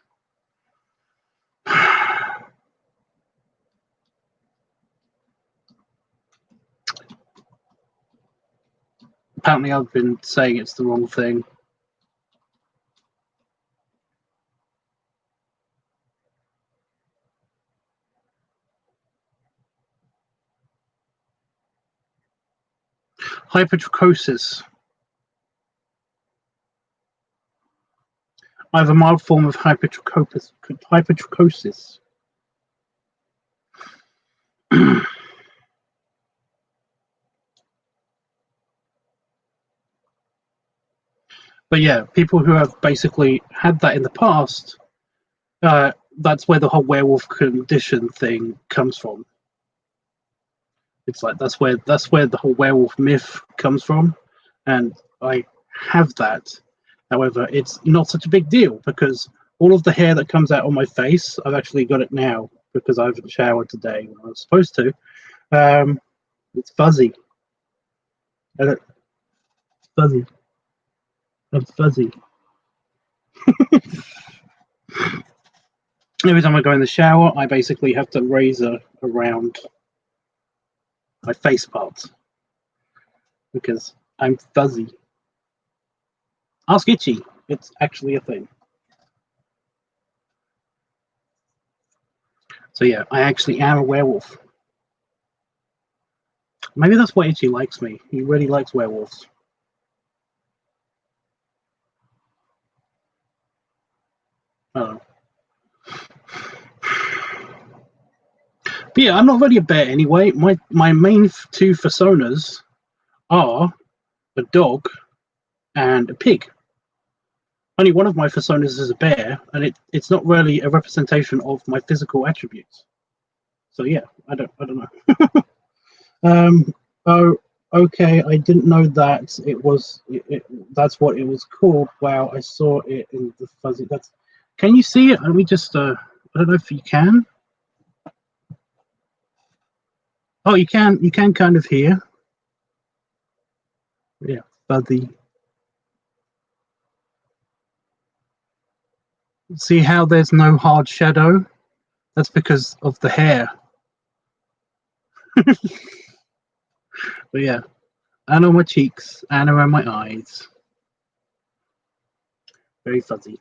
Apparently, I've been saying it's the wrong thing. Hypertrichosis. I have a mild form of hypertrichosis. But yeah, people who have basically had that in the past, that's where the whole werewolf condition thing comes from. It's like that's where the whole werewolf myth comes from, and I have that. However, it's not such a big deal because all of the hair that comes out on my face, I've actually got it now because I haven't showered today when I was supposed to. It's fuzzy. It's fuzzy. It's fuzzy. Every time I go in the shower, I basically have to razor around my face parts because I'm fuzzy. Ask Itchy. It's actually a thing. So yeah, I actually am a werewolf. Maybe that's why Itchy likes me. He really likes werewolves. Oh. But yeah, I'm not really a bear anyway. My main two personas are a dog and a pig. Only one of my personas is a bear, and it's not really a representation of my physical attributes. So yeah, I don't know. Oh, okay. I didn't know that it was. That's what it was called. Wow, I saw it in the fuzzy. That's. Can you see it? Let me just. I don't know if you can. Oh, you can. You can kind of hear. Yeah, fuzzy. See how there's no hard shadow? That's because of the hair. But yeah, and on my cheeks and around my eyes. Very fuzzy.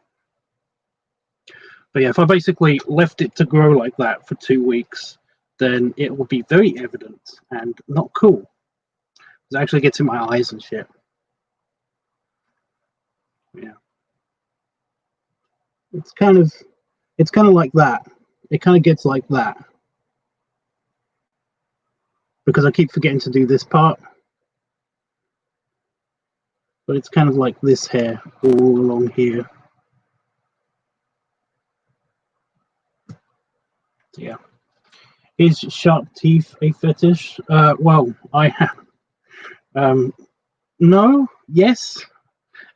But yeah, if I basically left it to grow like that for 2 weeks, then it would be very evident and not cool. It actually gets in my eyes and shit. Yeah. It's kind of like that. It kind of gets like that. Because I keep forgetting to do this part. But it's kind of like this hair all along here. Yeah. Is sharp teeth a fetish? Well, I have. No, yes.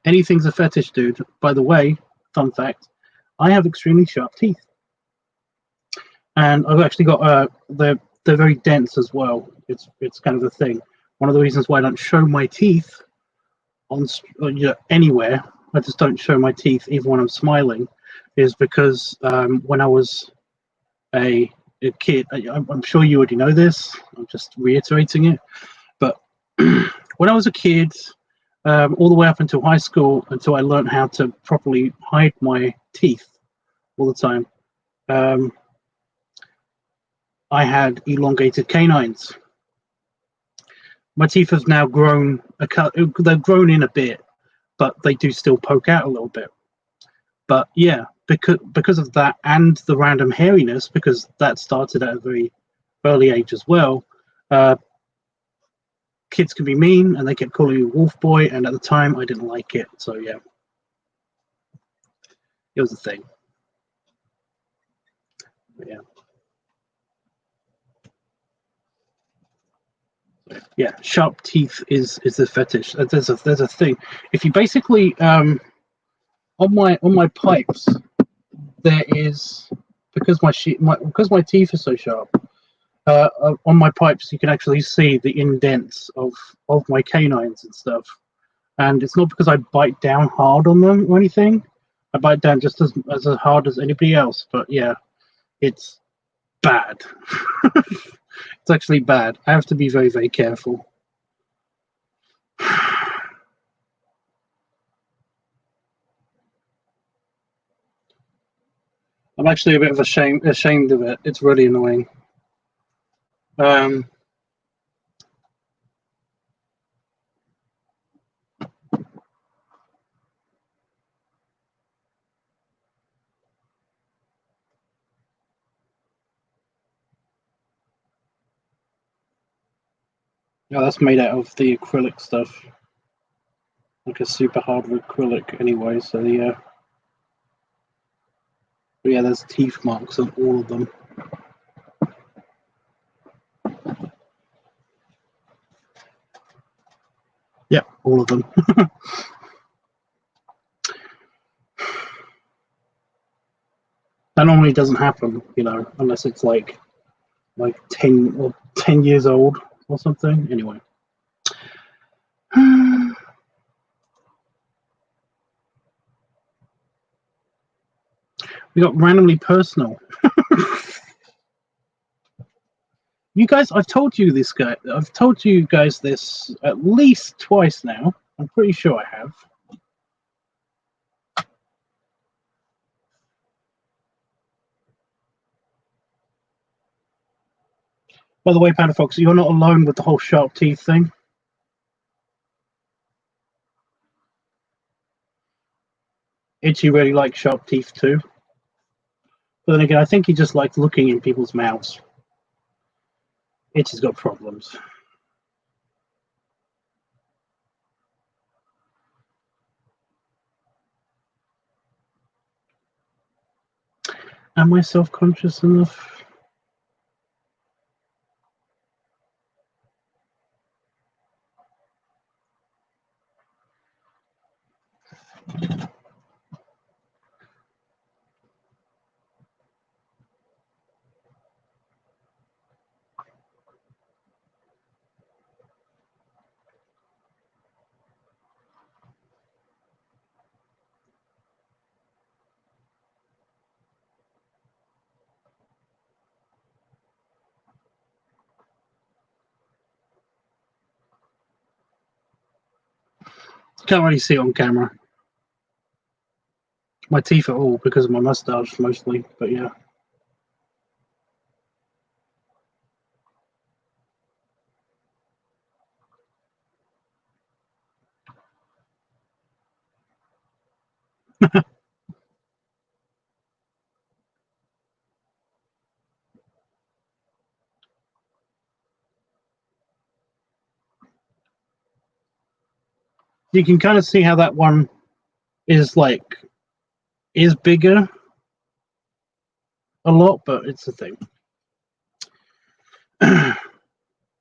Anything's a fetish, dude. By the way, fun fact, I have extremely sharp teeth. And I've actually got they're very dense as well. It's kind of a thing. One of the reasons why I don't show my teeth on anywhere, I just don't show my teeth even when I'm smiling, is because when I was a kid, I'm sure you already know this. I'm just reiterating it, but when I was a kid, all the way up until high school, until I learned how to properly hide my teeth all the time. I had elongated canines. My teeth have now grown. They've grown in a bit, but they do still poke out a little bit. But yeah, because of that and the random hairiness, because that started at a very early age as well. Kids can be mean, and they kept calling me Wolf Boy, and at the time I didn't like it. So yeah, it was a thing. But yeah. Yeah, sharp teeth is the fetish. There's a thing. If you basically on my pipes, there is, because because my teeth are so sharp. On my pipes, you can actually see the indents of my canines and stuff. And it's not because I bite down hard on them or anything. I bite down just as hard as anybody else. But yeah, it's bad. It's actually bad. I have to be very, very careful. I'm actually a bit of ashamed of it. It's really annoying. Yeah, that's made out of the acrylic stuff, like a super hard acrylic anyway. So yeah, but yeah, there's teeth marks on all of them. Yeah, all of them. That normally doesn't happen, you know, unless it's like 10 years old or something. Anyway. We got randomly personal. You guys, I've told you this at least twice now. I'm pretty sure I have. By the way, Panda Fox, you're not alone with the whole sharp teeth thing. Itchy really likes sharp teeth too. But then again, I think he just likes looking in people's mouths. Itchy's got problems. Am I self-conscious enough? Can't really see it on camera. My teeth are all because of my mustache mostly, but yeah. You can kind of see how that one is bigger a lot, but it's the thing.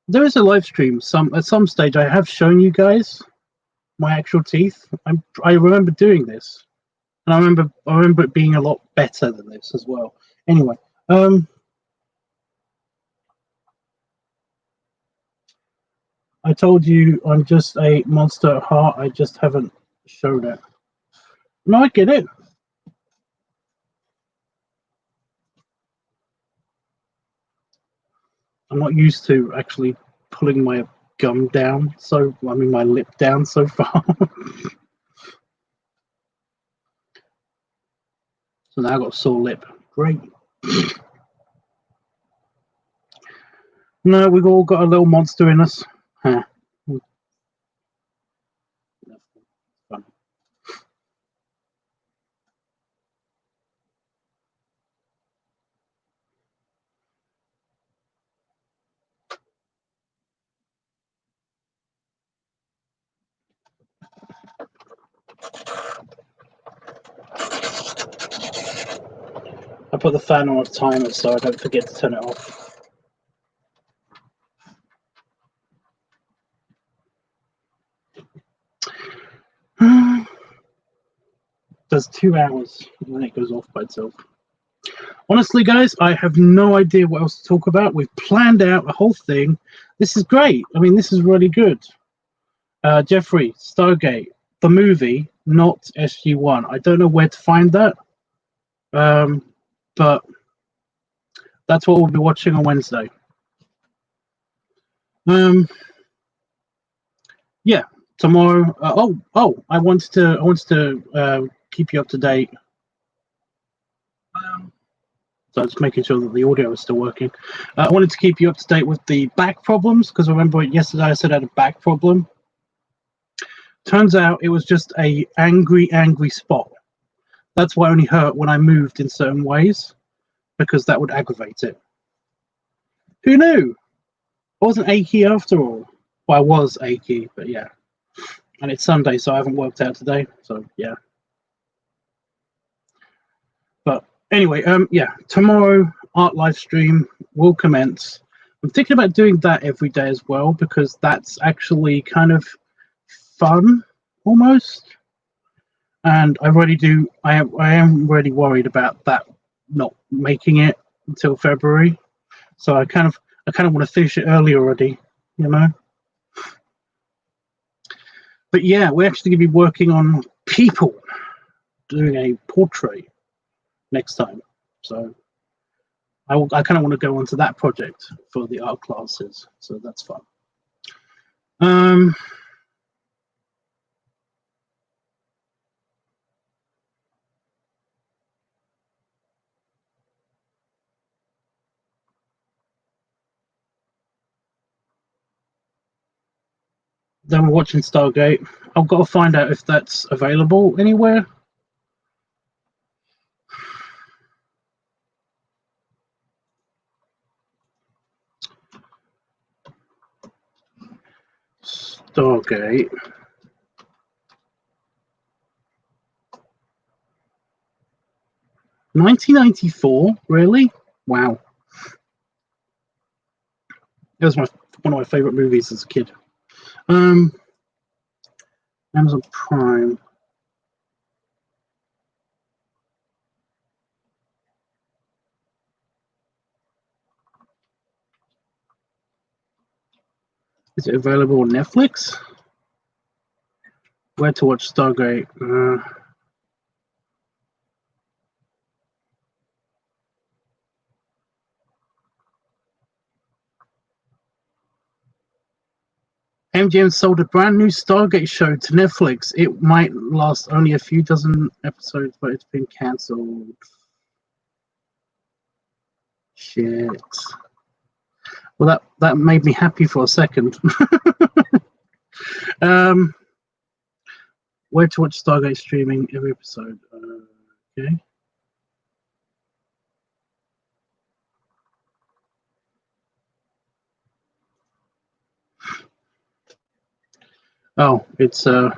There is a live stream. At some stage, I have shown you guys my actual teeth. I remember doing this, and I remember it being a lot better than this as well. Anyway, I told you I'm just a monster at heart. I just haven't shown it. No, I get it. I'm not used to actually pulling my gum down, my lip down so far. So now I've got a sore lip. Great. No, we've all got a little monster in us. Huh. Fun. I put the fan on a timer so I don't forget to turn it off. Does 2 hours and then it goes off by itself. Honestly, guys, I have no idea what else to talk about. We've planned out a whole thing. This is great. I mean, this is really good. Jeffrey, Stargate, the movie, not SG1. I don't know where to find that, but that's what we'll be watching on Wednesday. Yeah, tomorrow. I wanted to keep you up to date. So just making sure that the audio is still working. I wanted to keep you up to date with the back problems, because remember yesterday I said I had a back problem. Turns out it was just a angry spot. That's why it only hurt when I moved in certain ways, because that would aggravate it. Who knew? I wasn't achy after all. Well, I was achy, but yeah. And it's Sunday, so I haven't worked out today. So yeah. But anyway, yeah, tomorrow art live stream will commence. I'm thinking about doing that every day as well, because that's actually kind of fun almost. And I am really worried about that not making it until February. So I kind of want to finish it early already, you know. But yeah, we're actually going to be working on people, doing a portrait next time. So I kind of want to go onto that project for the art classes. So that's fun. Then we're watching Stargate. I've got to find out if that's available anywhere. Stargate. $19.94? Really? Wow. It was one of my favorite movies as a kid. Amazon Prime. Is it available on Netflix? Where to watch Stargate? MGM sold a brand new Stargate show to Netflix. It might last only a few dozen episodes, but it's been cancelled. Shit. Well, that made me happy for a second. Where to watch Stargate streaming every episode? Okay. Oh, it's okay.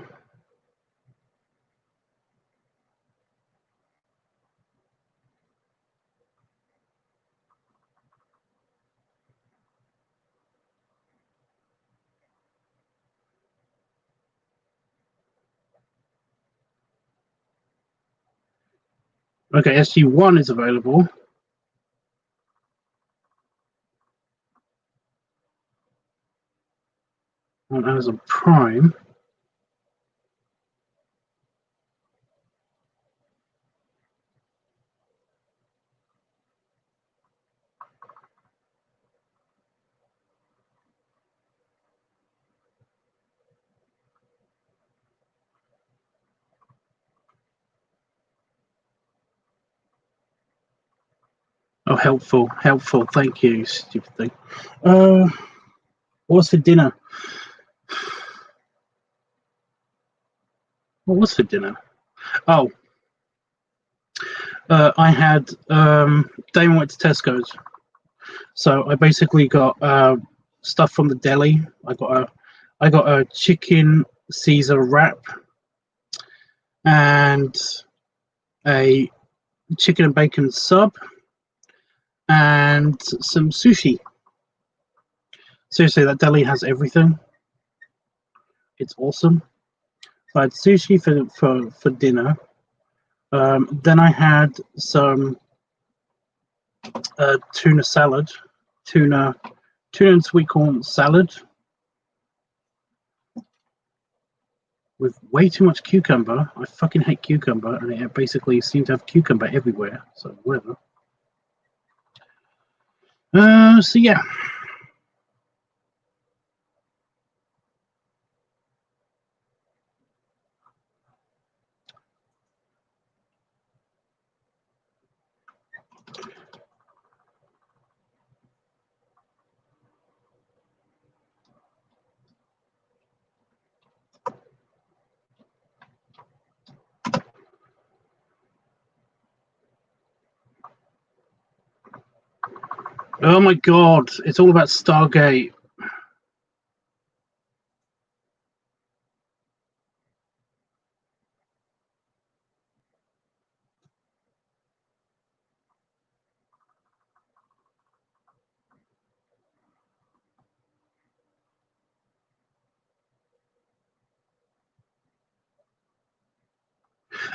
SG1 is available on Amazon Prime. Oh, helpful. Thank you, stupid thing. What's for dinner? What was for dinner? Oh, I had Damon went to Tesco's, so I basically got stuff from the deli. I got a chicken Caesar wrap and a chicken and bacon sub and some sushi. Seriously, that deli has everything. It's awesome. I had sushi for dinner. Then I had some tuna salad, tuna and sweet corn salad with way too much cucumber. I fucking hate cucumber, and it basically seemed to have cucumber everywhere. So whatever. So yeah. Oh my god, it's all about Stargate.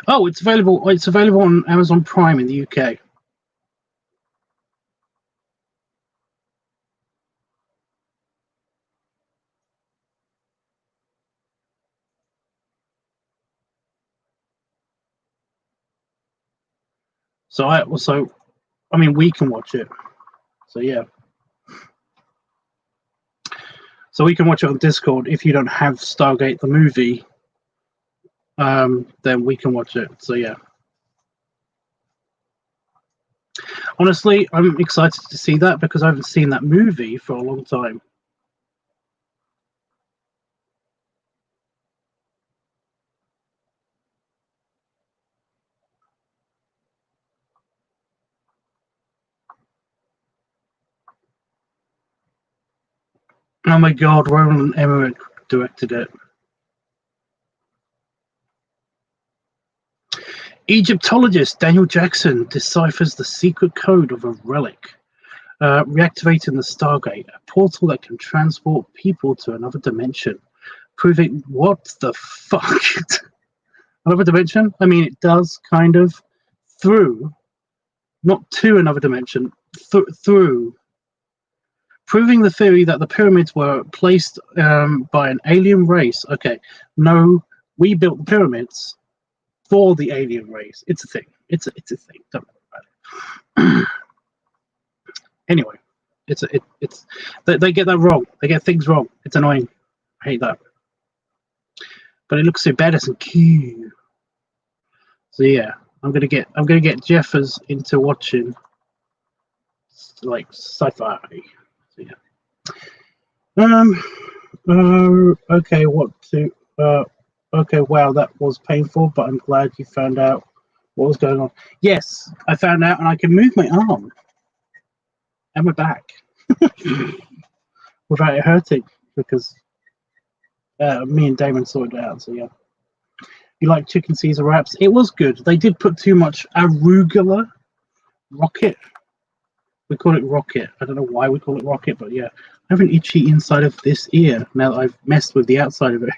Oh, it's available. It's available on Amazon Prime in the UK. So I mean, we can watch it. So yeah. So we can watch it on Discord. If you don't have Stargate the movie, then we can watch it. So yeah. Honestly, I'm excited to see that because I haven't seen that movie for a long time. Oh my god, Roland Emmerich directed it. Egyptologist Daniel Jackson deciphers the secret code of a relic, reactivating the Stargate, a portal that can transport people to another dimension. Proving what the fuck? Another dimension? I mean, it does kind of through, not to another dimension, through. Proving the theory that the pyramids were placed by an alien race. Okay, no, we built the pyramids for the alien race. It's a thing. It's a thing. Don't worry about it. Anyway, it's they get that wrong. They get things wrong. It's annoying. I hate that. But it looks so badass and cute. So yeah, I'm gonna get Jeffers into watching like sci-fi. So yeah. Okay, what to okay, wow, that was painful, but I'm glad you found out what was going on. Yes, I found out, and I can move my arm and my back without it hurting because me and Damon sorted it out. So yeah, you like chicken Caesar wraps? It was good. They did put too much arugula rocket. We call it rocket. I don't know why we call it rocket, but yeah, I have an itchy inside of this ear now that I've messed with the outside of it.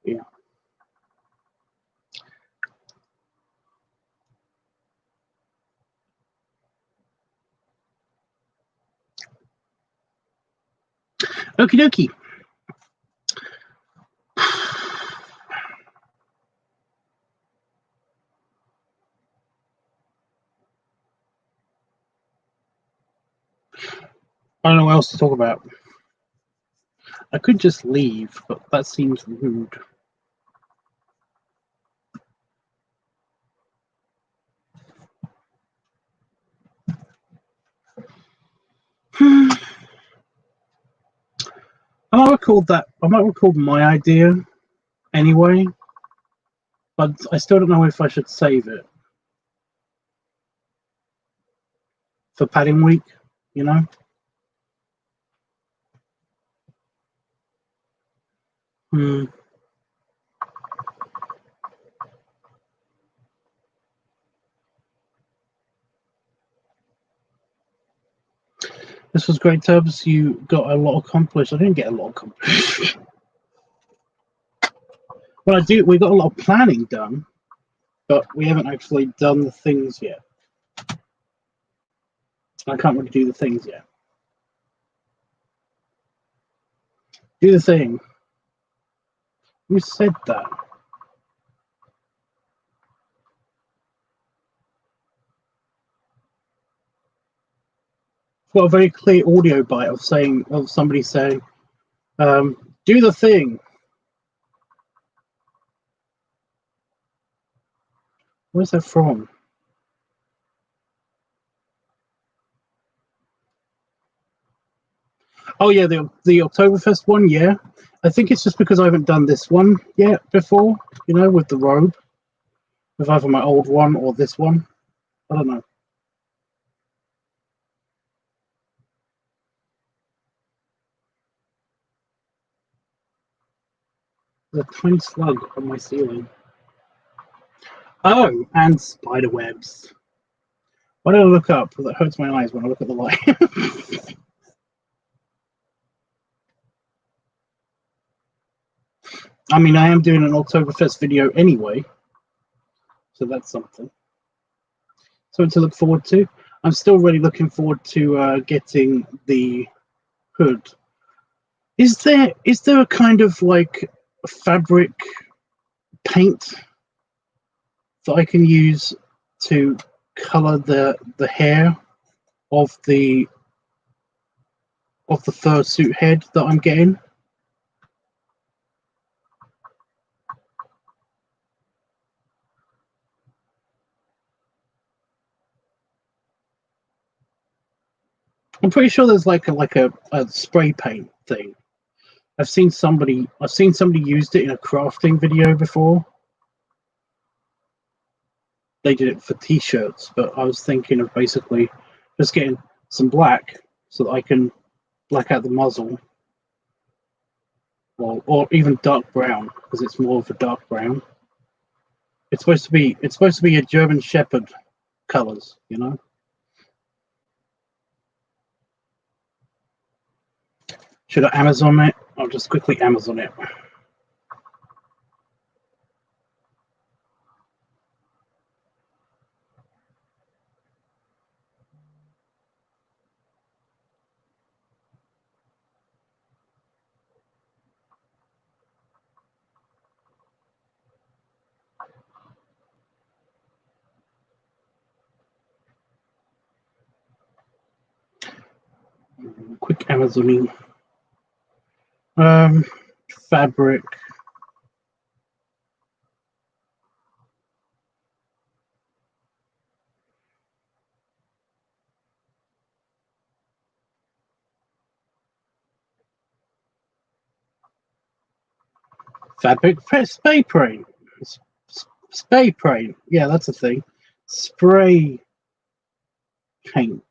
Yeah. Okie dokie. I don't know what else to talk about. I could just leave, but that seems rude. I might record that. I might record my idea anyway, but I still don't know if I should save it for padding week. You know. Hmm. This was great, Tubbs. You got a lot accomplished. I didn't get a lot accomplished. Well, we got a lot of planning done, but we haven't actually done the things yet. I can't really do the things yet. Do the thing. Who said that? I've got a very clear audio bite of somebody saying, do the thing. Where's that from? Oh yeah, the Oktoberfest one, yeah. I think it's just because I haven't done this one yet before, you know, with the robe. With either my old one or this one. I don't know. There's a tiny slug on my ceiling. Oh, and spider webs. Why do I look up? Because it hurts my eyes when I look at the light. I mean, I am doing an Oktoberfest video anyway, so that's something. Something to look forward to. I'm still really looking forward to getting the hood. Is there a kind of like fabric paint that I can use to color the hair of the fursuit head that I'm getting? I'm pretty sure there's like a spray paint thing. I've seen somebody used it in a crafting video before. They did it for t-shirts, but I was thinking of basically just getting some black so that I can black out the muzzle, or even dark brown, because it's more of a dark brown. It's supposed to be a German Shepherd colors, you know. Should I Amazon it? I'll just quickly Amazon it. Quick Amazoning. Fabric. Fabric spray paint. Spray paint. Yeah, that's a thing. Spray paint.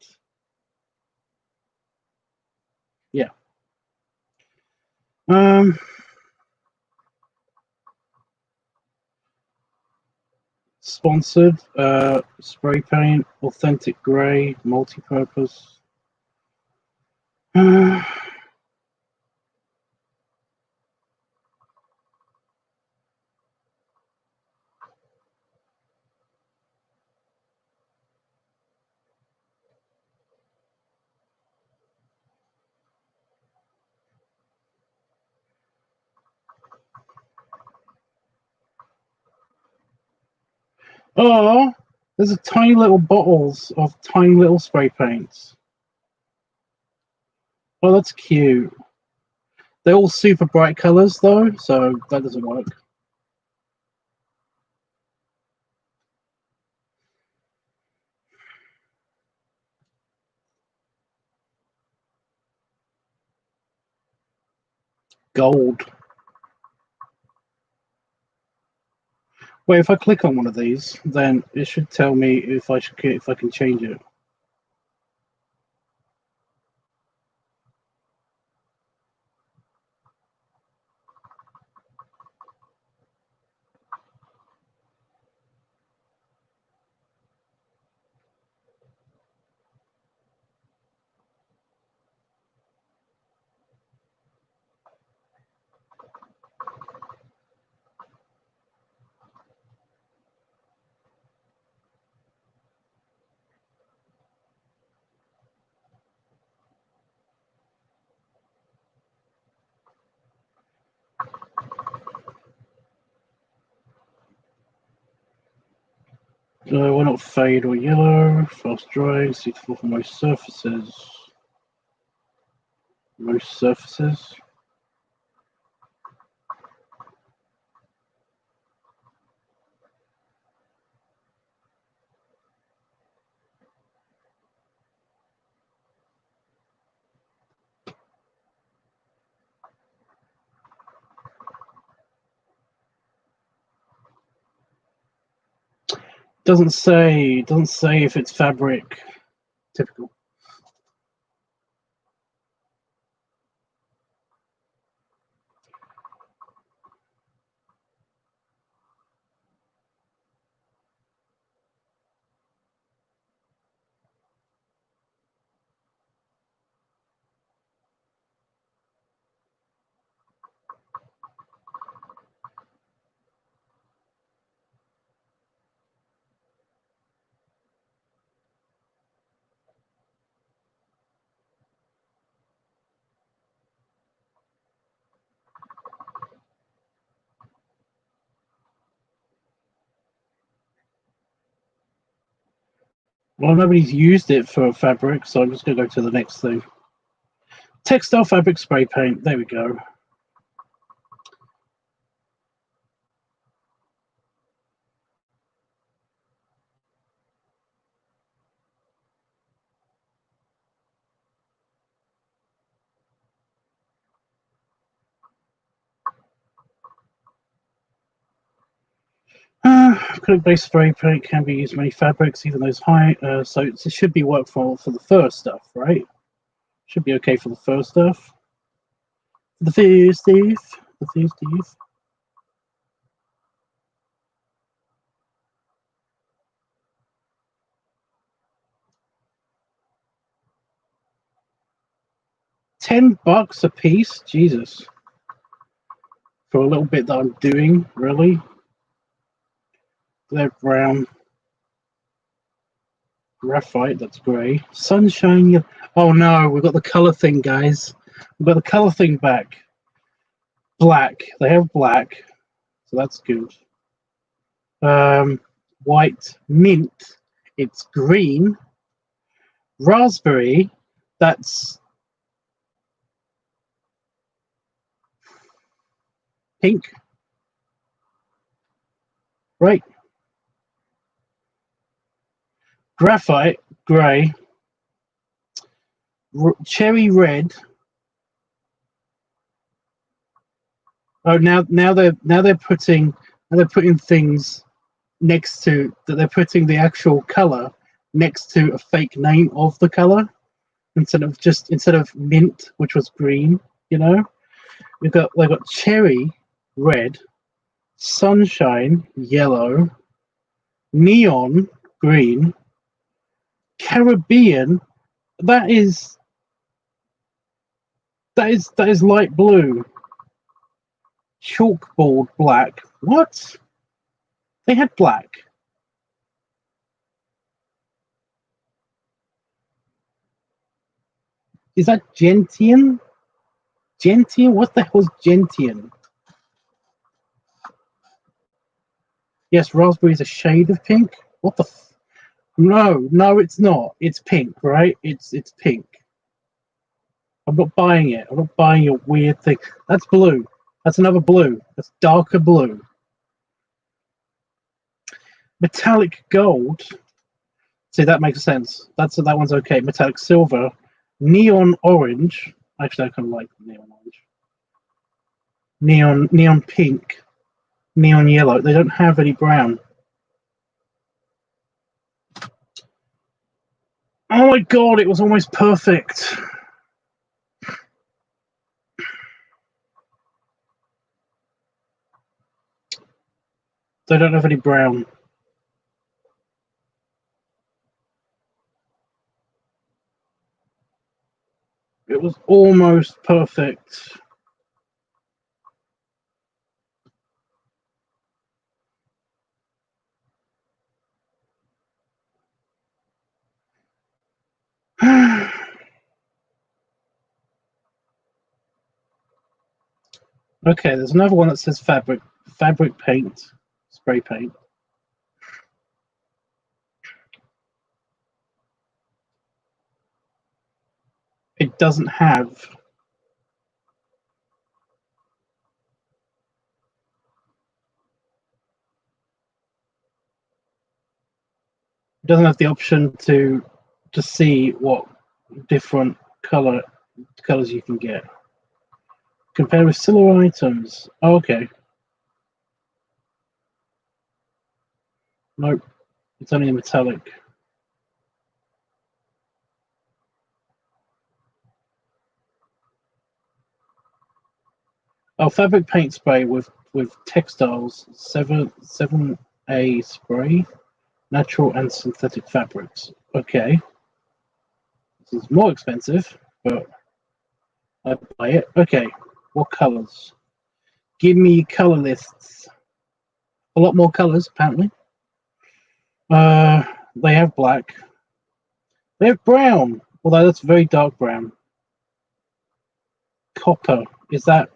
Yeah. Sponsored. Spray paint. Authentic grey. Multi-purpose. Oh, there's a tiny little bottles of tiny little spray paints. Oh, that's cute. They're all super bright colors though, so that doesn't work. Gold. Wait, if I click on one of these, then it should tell me if I can change it. Why not fade or yellow? Fast drying, suitable for most surfaces. Most surfaces. Doesn't say if it's fabric. Typical. Well, nobody's used it for fabric, so I'm just going to go to the next thing. Textile fabric spray paint. There we go. Acrylic-based spray paint can be used in many fabrics, even those high. So it should be work for the first stuff, right? Should be okay for the first stuff. The first stuff. The first stuff. $10 a piece, Jesus. For a little bit that I'm doing, really. They're brown. Graphite, that's grey. Sunshine. Oh no, we've got the colour thing, guys. We've got the colour thing back. Black. They have black, so that's good. White. Mint. It's green. Raspberry. That's pink. Right. Graphite. Grey. Cherry red. Oh, now they're putting things next to that. They're putting the actual color next to a fake name of the color instead of mint, which was green. You know, they've got cherry red, sunshine yellow, neon green, Caribbean. That is light blue. Chalkboard black. What? They had black. Is that gentian? Gentian? What the hell's gentian? Yes, raspberry is a shade of pink. What the? No, it's not. It's pink, right? It's pink. I'm not buying it. I'm not buying your weird thing. That's blue. That's another blue. That's darker blue. Metallic gold. See, that makes sense. That one's okay. Metallic silver. Neon orange. Actually, I kind of like neon orange. Neon pink. Neon yellow. They don't have any brown. Oh my god, it was almost perfect. They don't have any brown. It was almost perfect. Okay, there's another one that says fabric paint, spray paint. It doesn't have. It doesn't have the option to see what different colors you can get. Compare with similar items. Oh, okay. Nope. It's only metallic. Oh, fabric paint spray with textiles. 7A spray. Natural and synthetic fabrics. Okay. This is more expensive, but I buy it. Okay. What colors? Give me color lists. A lot more colors, apparently. They have black. They have brown, although that's very dark brown. Copper. Is that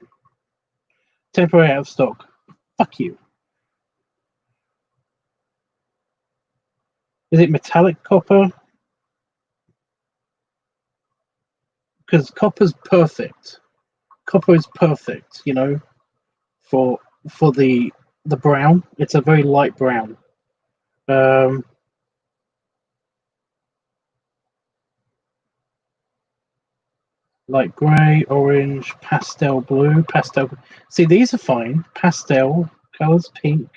temporary out of stock? Fuck you. Is it metallic copper? Because copper's perfect. Copper is perfect, you know, for the brown. It's a very light brown. Light grey, orange, pastel blue, pastel. See, these are fine. Pastel colors, pink,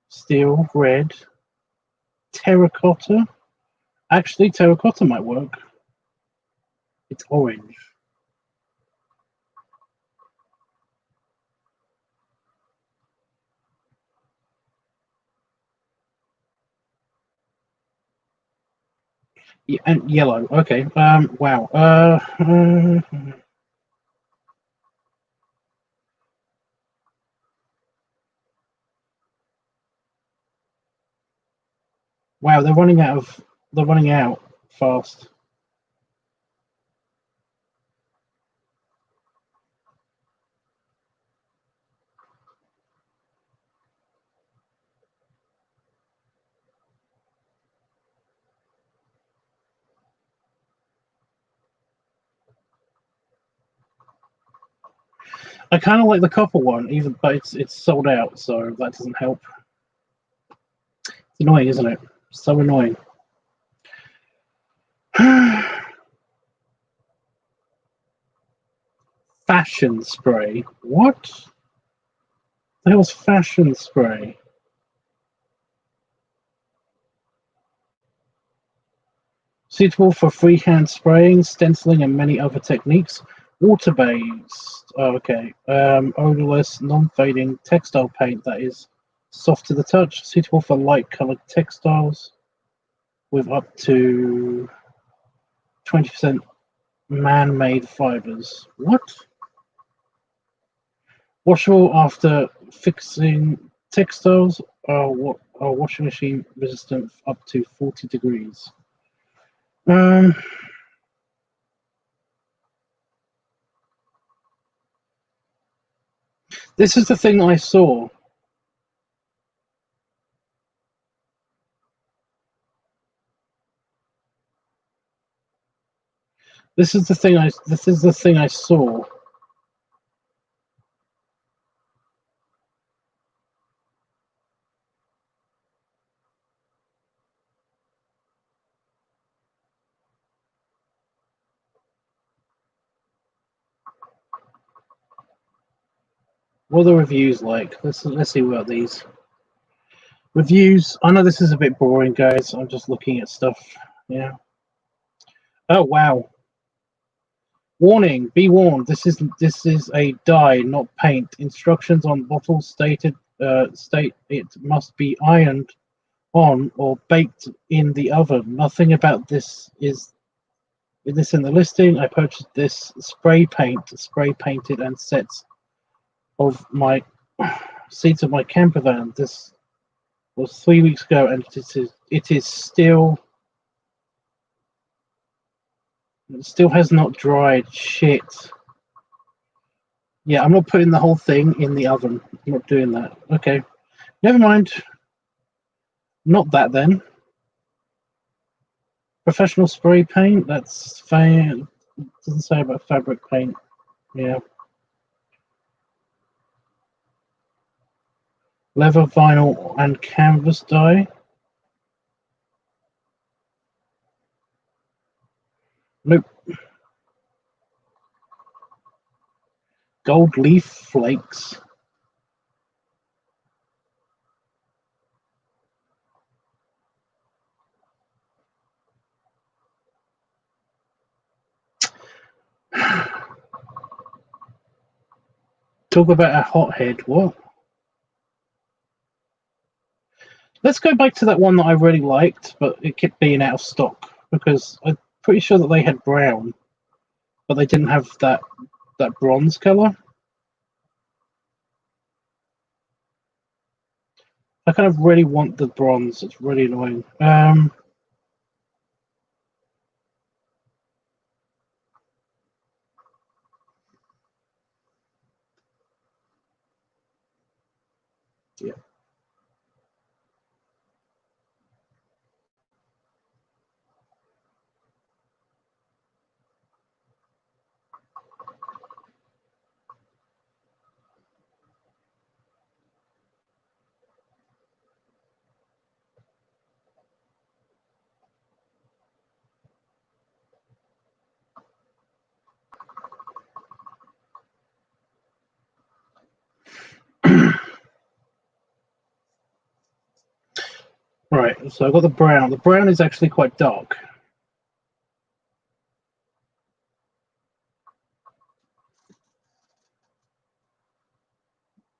steel, red, terracotta. Actually, terracotta might work. It's orange. Yeah, and yellow. Okay. Wow. Wow. They're running out of. They're running out fast. I kind of like the copper one, even but it's sold out, so that doesn't help. It's annoying, isn't it? So annoying. Fashion spray. What? The hell's fashion spray? Suitable for freehand spraying, stenciling, and many other techniques. Water-based. Oh, okay. Odorless, non-fading textile paint that is soft to the touch. Suitable for light-colored textiles with up to 20% man-made fibers. What? Washable after fixing textiles are washing machine resistant up to 40 degrees. This is the thing I saw. This is the thing I saw. What are the reviews like? Let's see about these reviews. I know this is a bit boring, guys. I'm just looking at stuff. Yeah. Oh wow. Warning, be warned, this is a dye, not paint. Instructions on bottle state it must be ironed on or baked in the oven. Nothing about this is in the listing. I purchased this spray painted and sets of my seats of my camper van. This was 3 weeks ago, and it still has not dried. Shit. Yeah, I'm not putting the whole thing in the oven. I'm not doing that. Okay, never mind. Not that then. Professional spray paint. That's fine. Doesn't say about fabric paint. Yeah. Leather, vinyl, and canvas dye. Nope. Gold leaf flakes. Talk about a hothead. What? Let's go back to that one that I really liked, but it kept being out of stock because I'm pretty sure that they had brown, but they didn't have that bronze color. I kind of really want the bronze. It's really annoying. Yeah. Right, so I've got the brown. The brown is actually quite dark.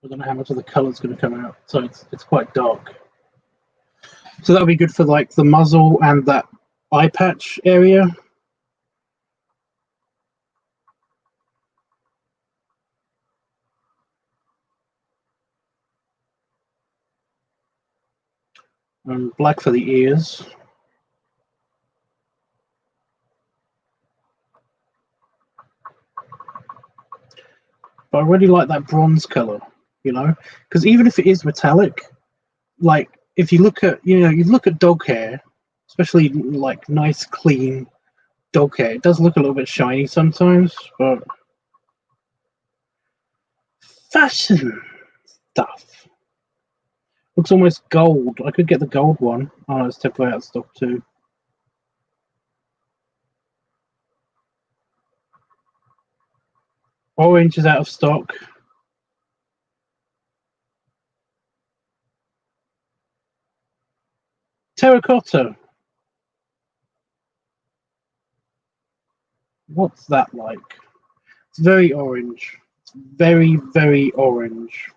I don't know how much of the colour's going to come out, so it's quite dark. So that'll be good for like the muzzle and that eye patch area. And black for the ears. But I really like that bronze colour, you know, because even if it is metallic, like if you look at you look at dog hair, especially like nice clean dog hair, it does look a little bit shiny sometimes, but fashion stuff looks almost gold. I could get the gold one. Oh, it's definitely out of stock too. Orange is out of stock. Terracotta. What's that like? It's very orange. It's very, very orange.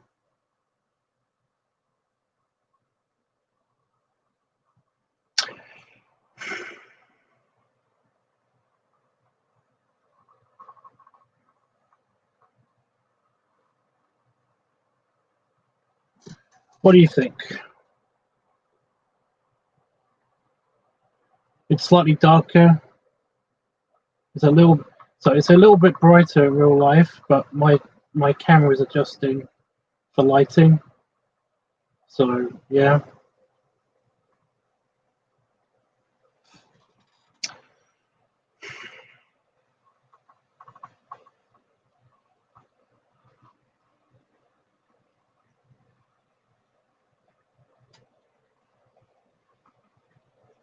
What do you think? It's slightly darker. It's a little bit brighter in real life, but my camera is adjusting for lighting. So yeah.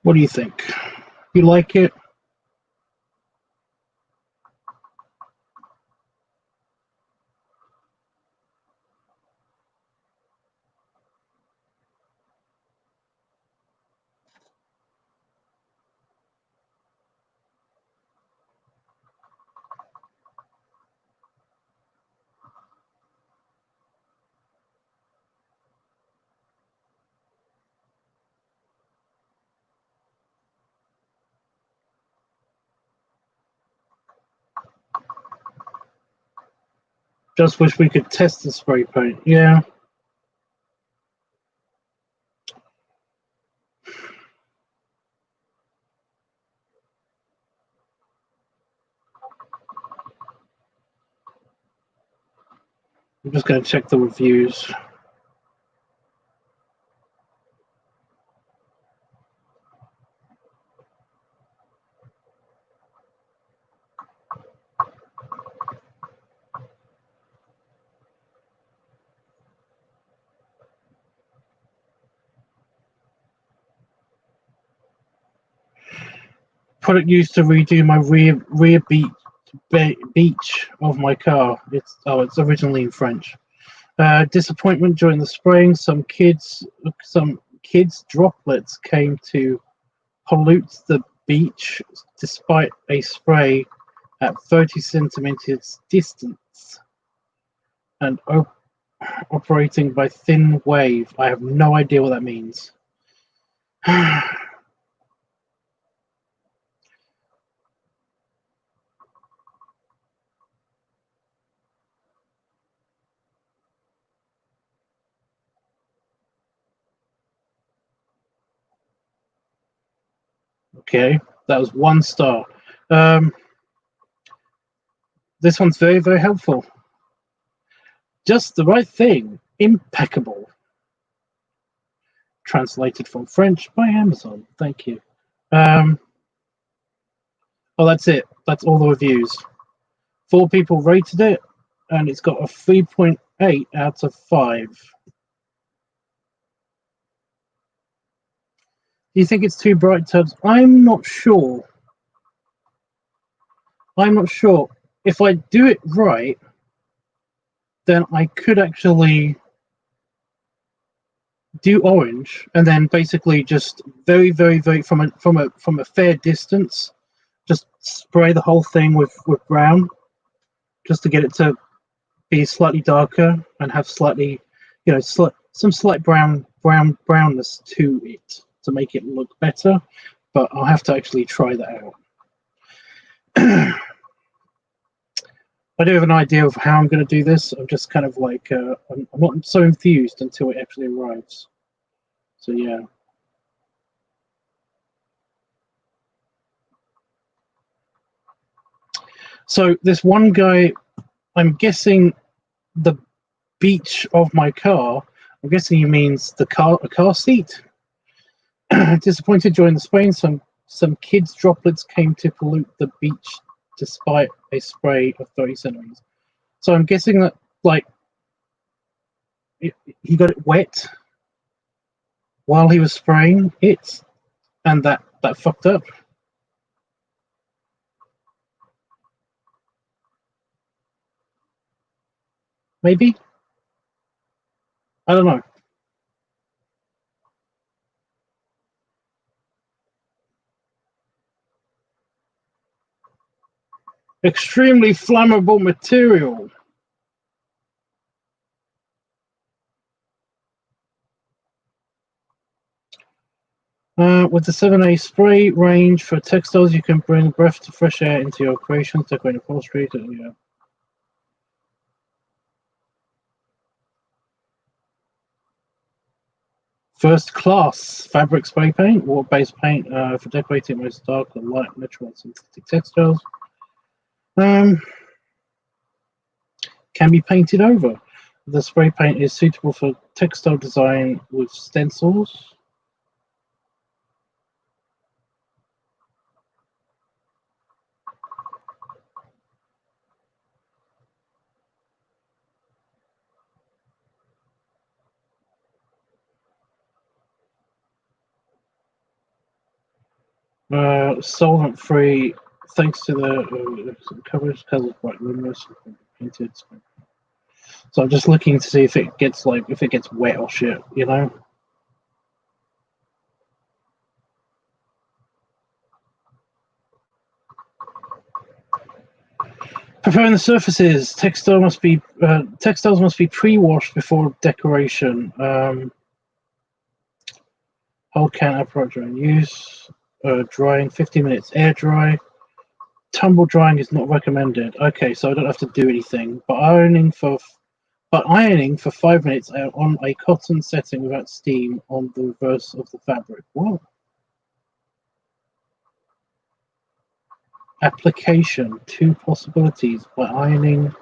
What do you think? You like it? Just wish we could test the spray paint. Yeah. I'm just going to check the reviews. Product used to redo my rear beach of my car. It's originally in French. Disappointment during the spraying. Some kids droplets came to pollute the beach despite a spray at 30 centimeters distance and operating by thin wave. I have no idea what that means. Okay, that was 1 star. This one's very, very helpful. Just the right thing. Impeccable. Translated from French by Amazon. Thank you. Oh, that's it. That's all the reviews. 4 people rated it, and it's got a 3.8 out of 5. Do you think it's too bright, Tubbs? I'm not sure. I'm not sure. If I do it right, then I could actually do orange, and then basically just very, very, very from a fair distance, just spray the whole thing with brown, just to get it to be slightly darker and have slightly, some slight brownness to it to make it look better. But I'll have to actually try that out. I do have an idea of how I'm going to do this. I'm just kind of like, I'm not so enthused until it actually arrives. So yeah. So this one guy, I'm guessing the beach of my car, I'm guessing he means a car seat. Disappointed during the spraying, some kids' droplets came to pollute the beach despite a spray of 30 centimeters. So I'm guessing that, like, he got it wet while he was spraying it, and that fucked up. Maybe? I don't know. Extremely flammable material. With the 7A spray range for textiles, you can bring a breath of fresh air into your creations, decorating upholstery. Yeah. First class fabric spray paint, water-based paint for decorating most dark and light natural and synthetic textiles. Can be painted over. The spray paint is suitable for textile design with stencils. Solvent-free, thanks to the coverage, colors quite luminous, painted. So I'm just looking to see if it gets wet or shit, you know. Preparing the surfaces. Textiles must be pre-washed before decoration. Hold can approach during use. Drying 15 minutes air dry. Tumble drying is not recommended. Okay, so I don't have to do anything. But ironing for 5 minutes on a cotton setting without steam on the reverse of the fabric. What? Application. 2 possibilities. By ironing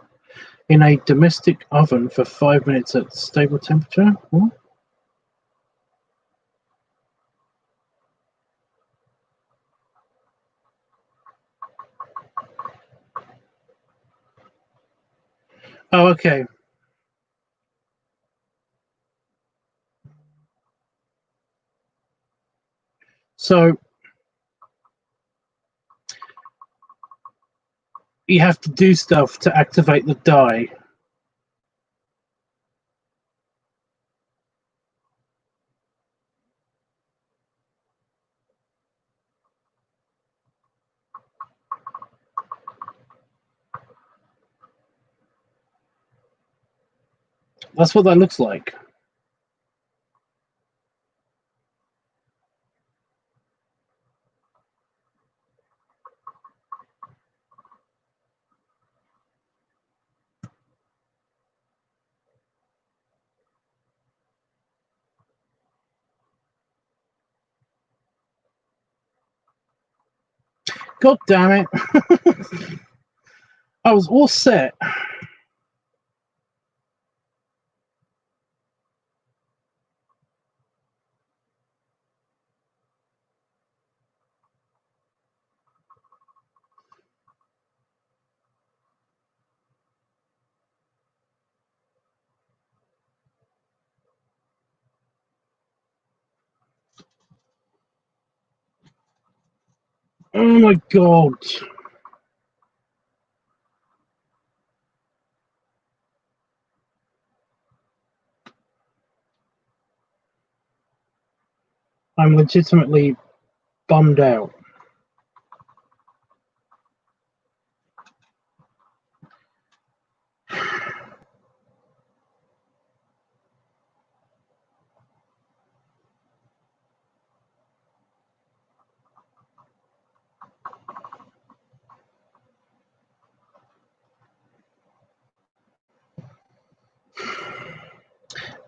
in a domestic oven for 5 minutes at stable temperature. What? Oh, okay. So you have to do stuff to activate the dye. That's what that looks like. God damn it. I was all set. Oh my god. I'm legitimately bummed out.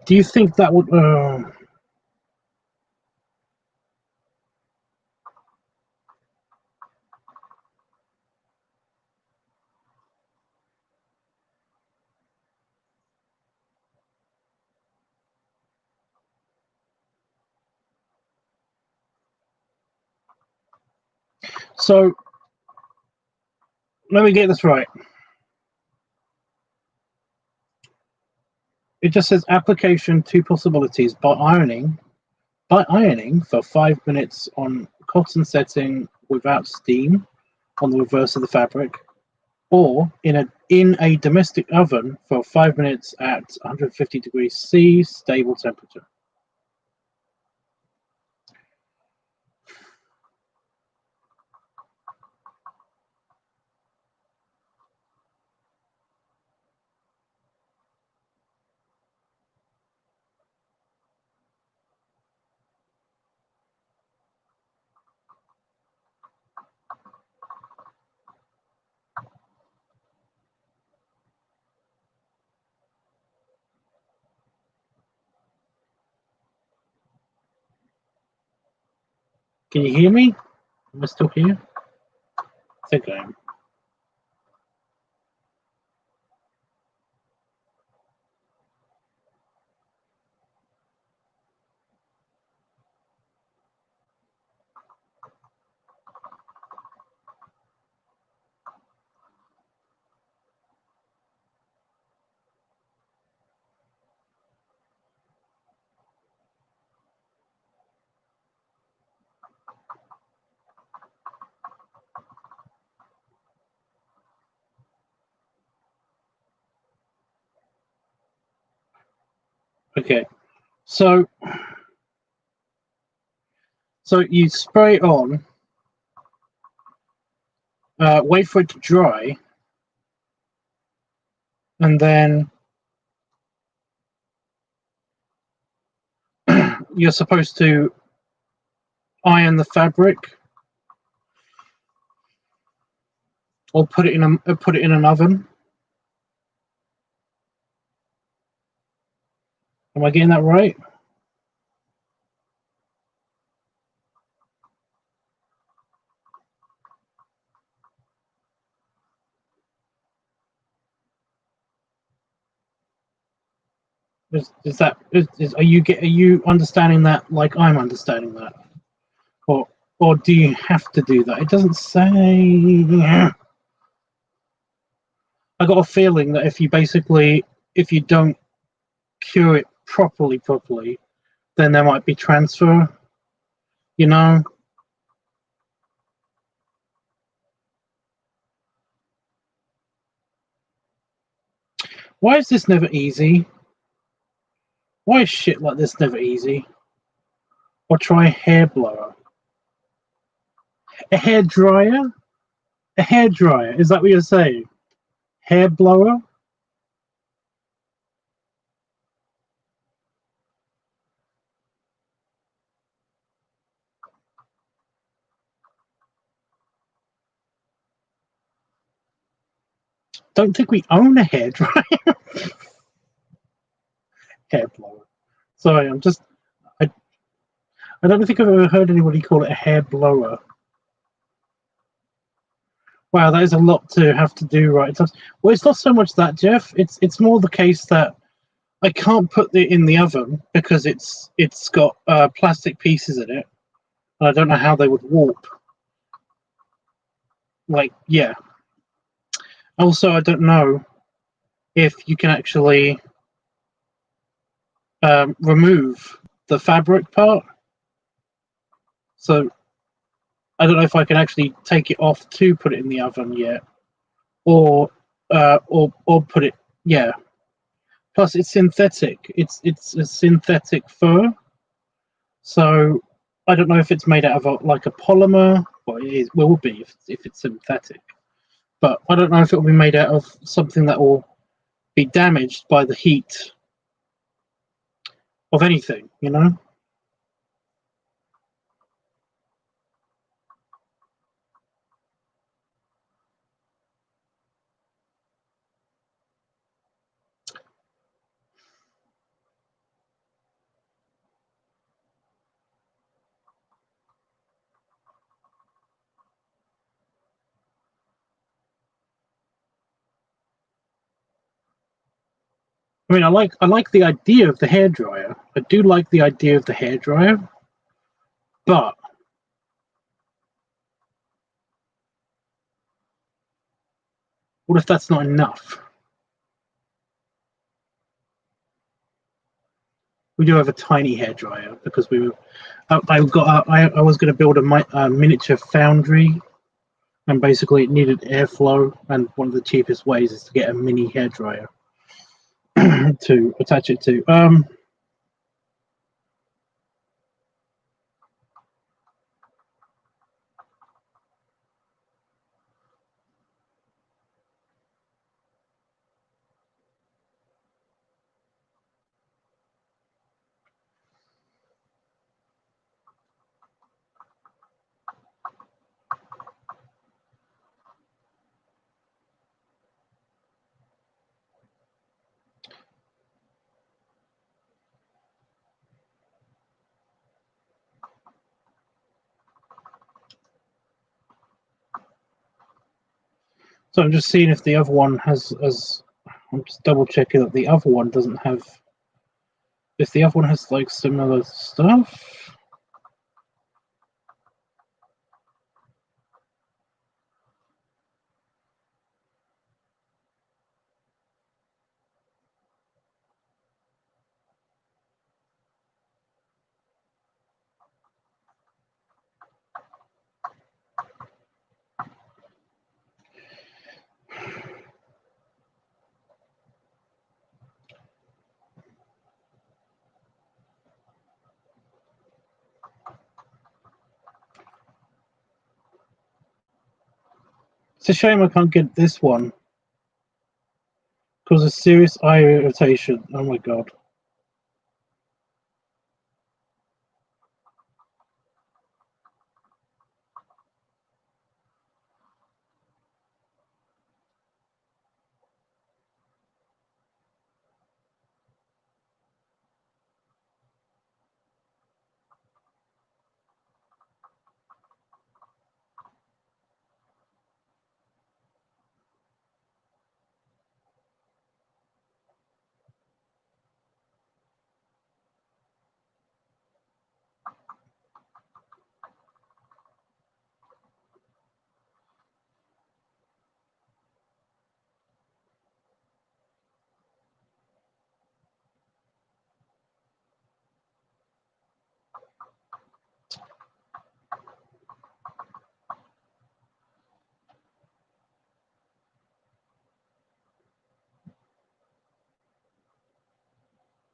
Do you think that would... So, let me get this right. It just says application 2 possibilities by ironing for 5 minutes on cotton setting without steam on the reverse of the fabric, or in a domestic oven for 5 minutes at 150 degrees C, stable temperature. Can you hear me? Am I still here? I think I am. Okay, so you spray it on, wait for it to dry, and then you're supposed to iron the fabric, or put it in an oven. Am I getting that right? Are you understanding that like I'm understanding that, or do you have to do that? It doesn't say. I got a feeling that if you don't cure it properly, then there might be transfer. You know. Why is this never easy? Why is shit like this never easy? Or try a hair blower. A hair dryer? A hair dryer, is that what you're saying? Hair blower? Don't think we own a hair dryer. Hair blower. Sorry, I don't think I've ever heard anybody call it a hair blower. Wow, that is a lot to have to do, right? Well, it's not so much that, Jeff. It's more the case that I can't put it in the oven because it's got plastic pieces in it. And I don't know how they would warp. Like, yeah. Also, I don't know if you can actually remove the fabric part. So I don't know if I can actually take it off to put it in the oven yet, or put it. Yeah. Plus, it's synthetic. It's a synthetic fur, so I don't know if it's made out of like a polymer. Well, it will be if it's synthetic, but I don't know if it will be made out of something that will be damaged by the heat of anything. You know. I mean, I like the idea of the hairdryer. I do like the idea of the hairdryer, but what if that's not enough? We do have a tiny hairdryer because we were. I was going to build a miniature foundry, and basically it needed airflow, and one of the cheapest ways is to get a mini hairdryer to attach it to. So I'm just seeing if the other one has as. I'm just double checking that the other one doesn't have. If the other one has like similar stuff. It's a shame I can't get this one. Causes serious eye irritation. Oh my god.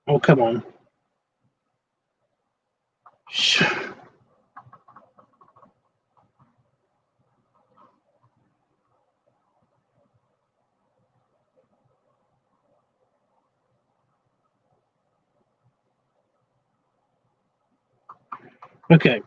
Oh, come on. Okay.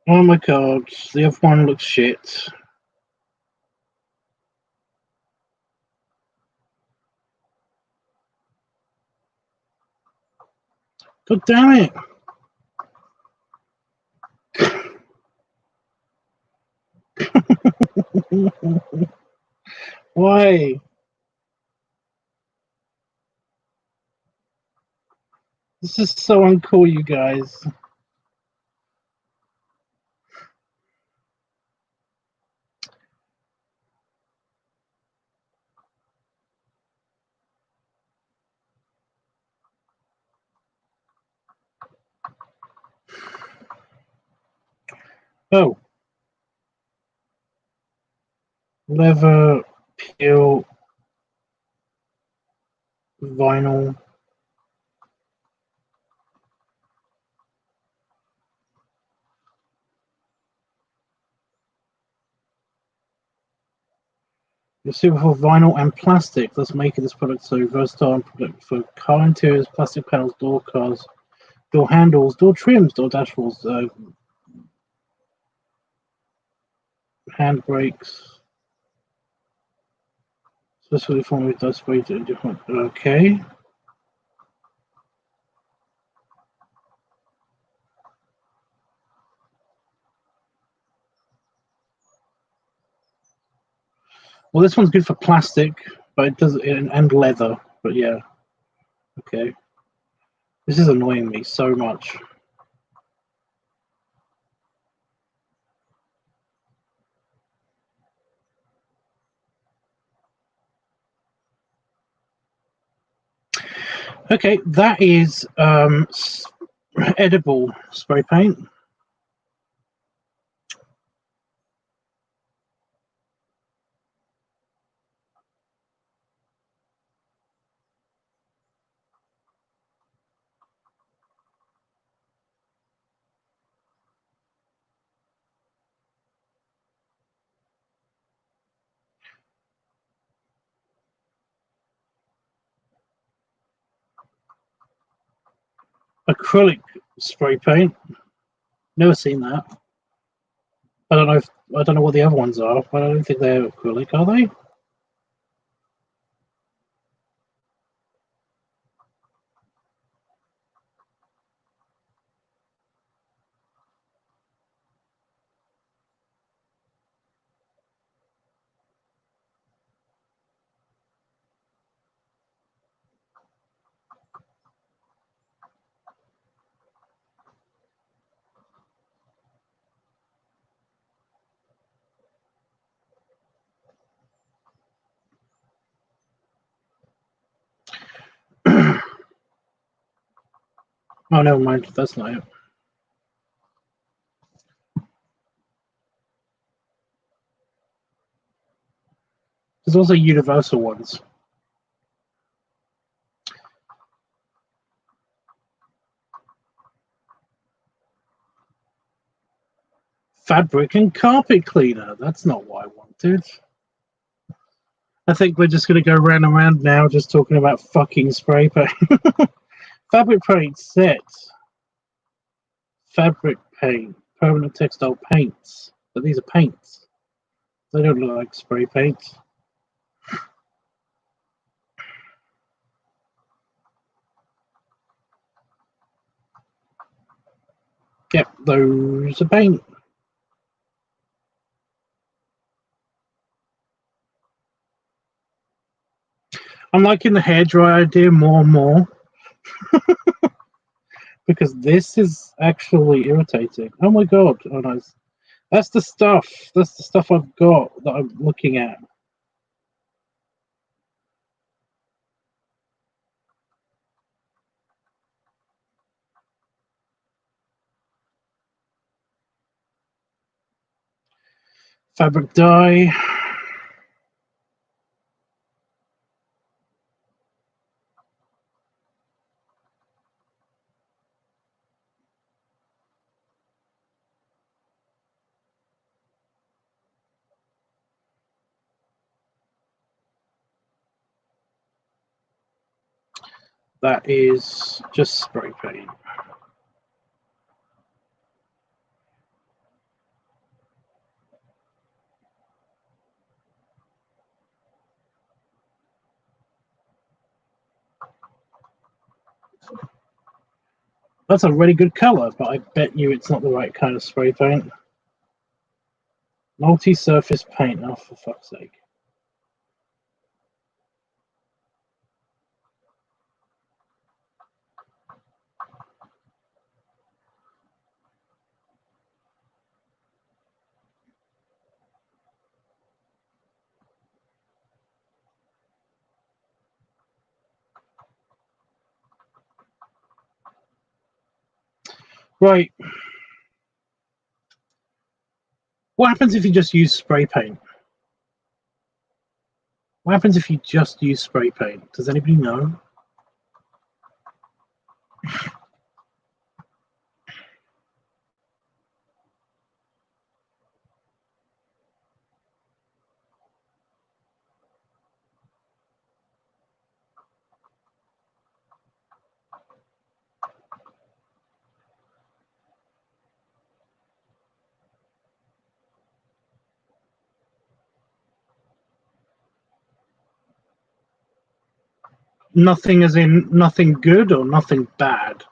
Oh my god, the other one looks shit. God damn it! Why? This is so uncool, you guys. Oh. Leather, peel, vinyl. It's suitable for vinyl and plastic, thus making this product so versatile and product for car interiors, plastic panels, door cars, door handles, door trims, door dashboards, hand brakes. Specifically formed with dust spray to different. Okay. Well, this one's good for plastic, but it does and leather. But yeah, okay. This is annoying me so much. Okay, that is edible spray paint. Acrylic spray paint. Never seen that. I don't know if I don't know what the other ones are, but I don't think they're acrylic, are they? Oh, never mind. That's not it. There's also universal ones. Fabric and carpet cleaner. That's not what I wanted. I think we're just going to go round and round now, just talking about fucking spray paint. Fabric paint set. Fabric paint. Permanent textile paints. But these are paints. They don't look like spray paint. Yep, those are paint. I'm liking the hairdryer idea more and more. Because this is actually irritating. Oh my god. Oh no. That's the stuff. That's the stuff I've got that I'm looking at. Fabric dye. That is just spray paint. That's a really good color, but I bet you it's not the right kind of spray paint. Multi-surface paint, oh for fuck's sake. Right. What happens if you just use spray paint? What happens if you just use spray paint? Does anybody know? Nothing as in nothing good or nothing bad?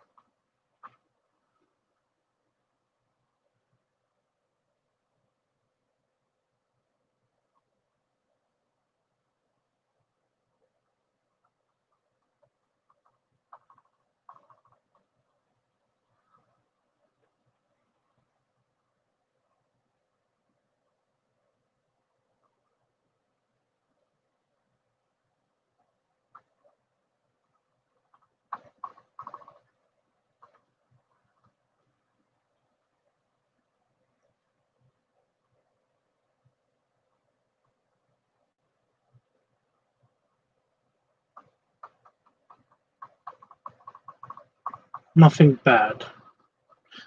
Nothing bad.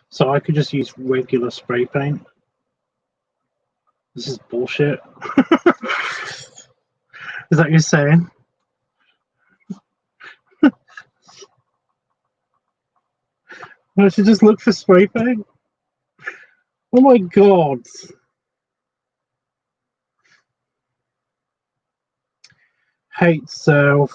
So I could just use regular spray paint. This is bullshit. Is that what you're saying? I should just look for spray paint? Oh my god. Hate self.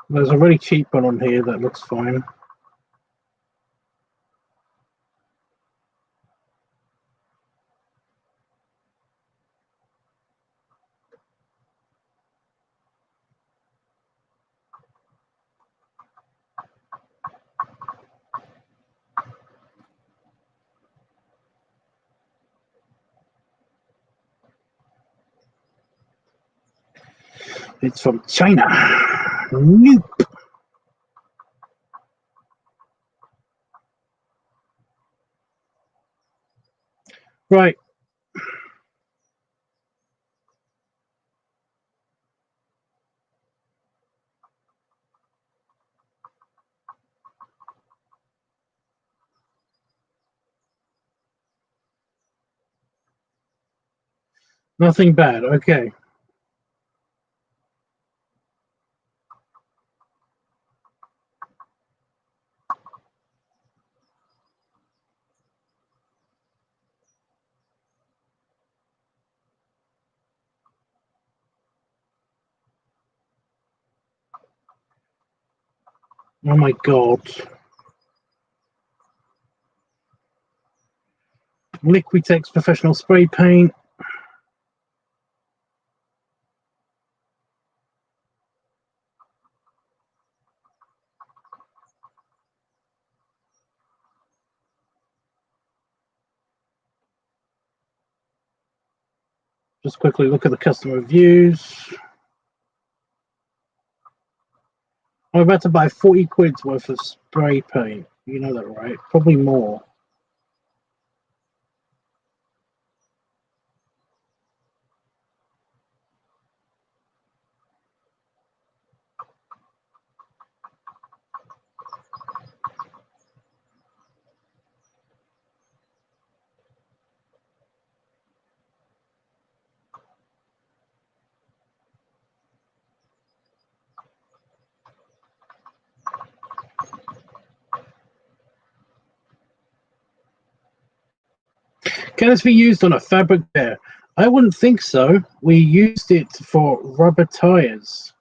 There's a really cheap one on here that looks fine. It's from China. Nope. Right. Nothing bad. Okay. Oh my god. Liquitex professional spray paint. Just quickly look at the customer reviews. I'm about to buy 40 quid's worth of spray paint. You know that, right? Probably more. Can this be used on a fabric pair? I wouldn't think so. We used it for rubber tires.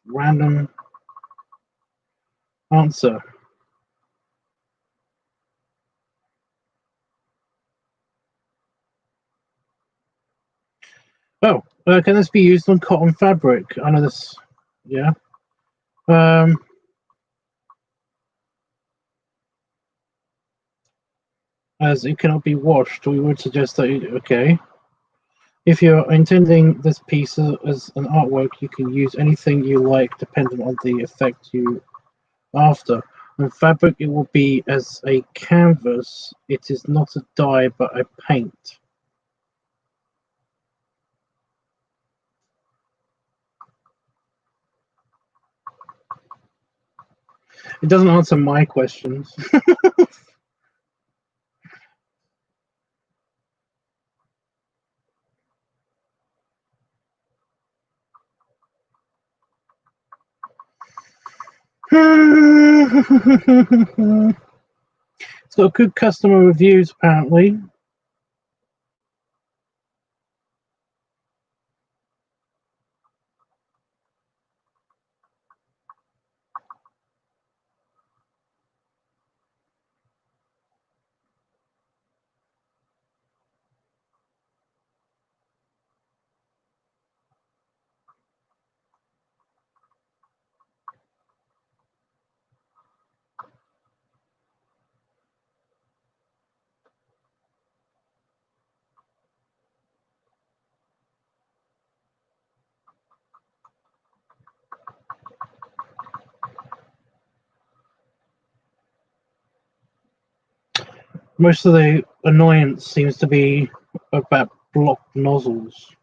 Random answer. Oh, can this be used on cotton fabric? I know this. Yeah. As it cannot be washed, we would suggest that. Okay. If you're intending this piece as an artwork, you can use anything you like, depending on the effect you after. On fabric, it will be as a canvas. It is not a dye, but a paint. It doesn't answer my questions. It's got good customer reviews, apparently. Most of the annoyance seems to be about blocked nozzles.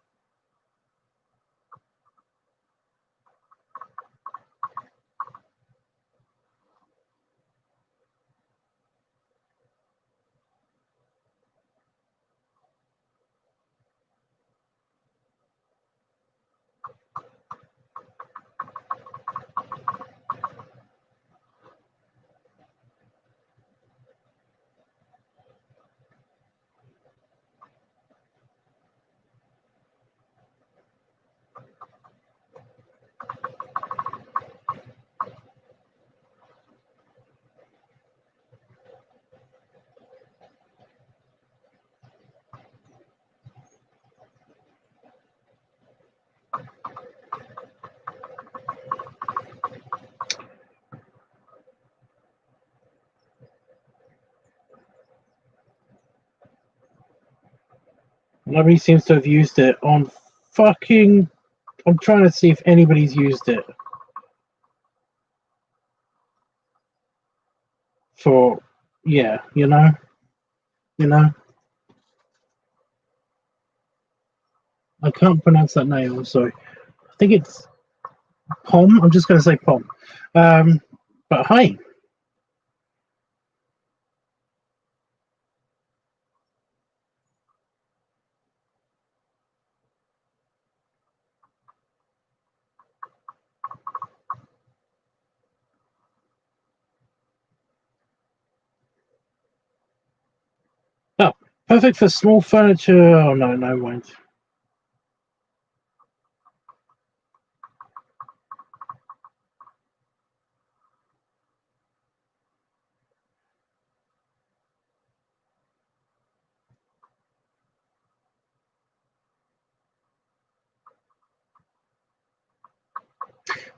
Nobody seems to have used it on fucking... I'm trying to see if anybody's used it. For... Yeah, you know? You know? I can't pronounce that name, I'm sorry. I think it's Pom. I'm just going to say Pom. But hi. Oh, perfect for small furniture. Oh, no, no, won't.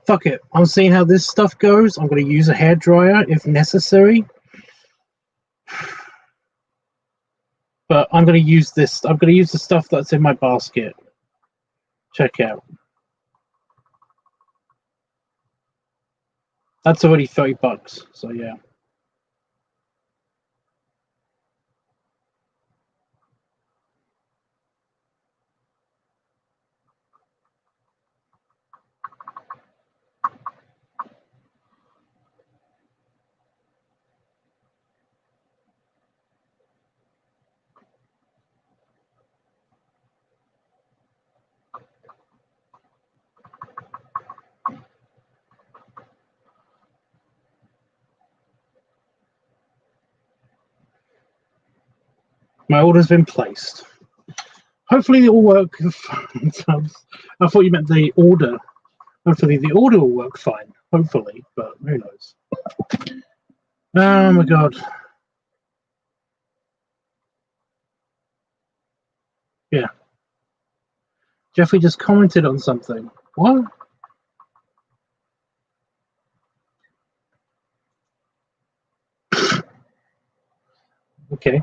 Fuck it. I'm seeing how this stuff goes. I'm going to use a hairdryer if necessary. But I'm going to use this. I'm going to use the stuff that's in my basket. Check out. That's already $30. So yeah. My order's been placed. Hopefully it will work. I thought you meant the order. Hopefully the order will work fine. Hopefully, but who knows? Oh my god. Yeah. Jeffrey just commented on something. What? Okay.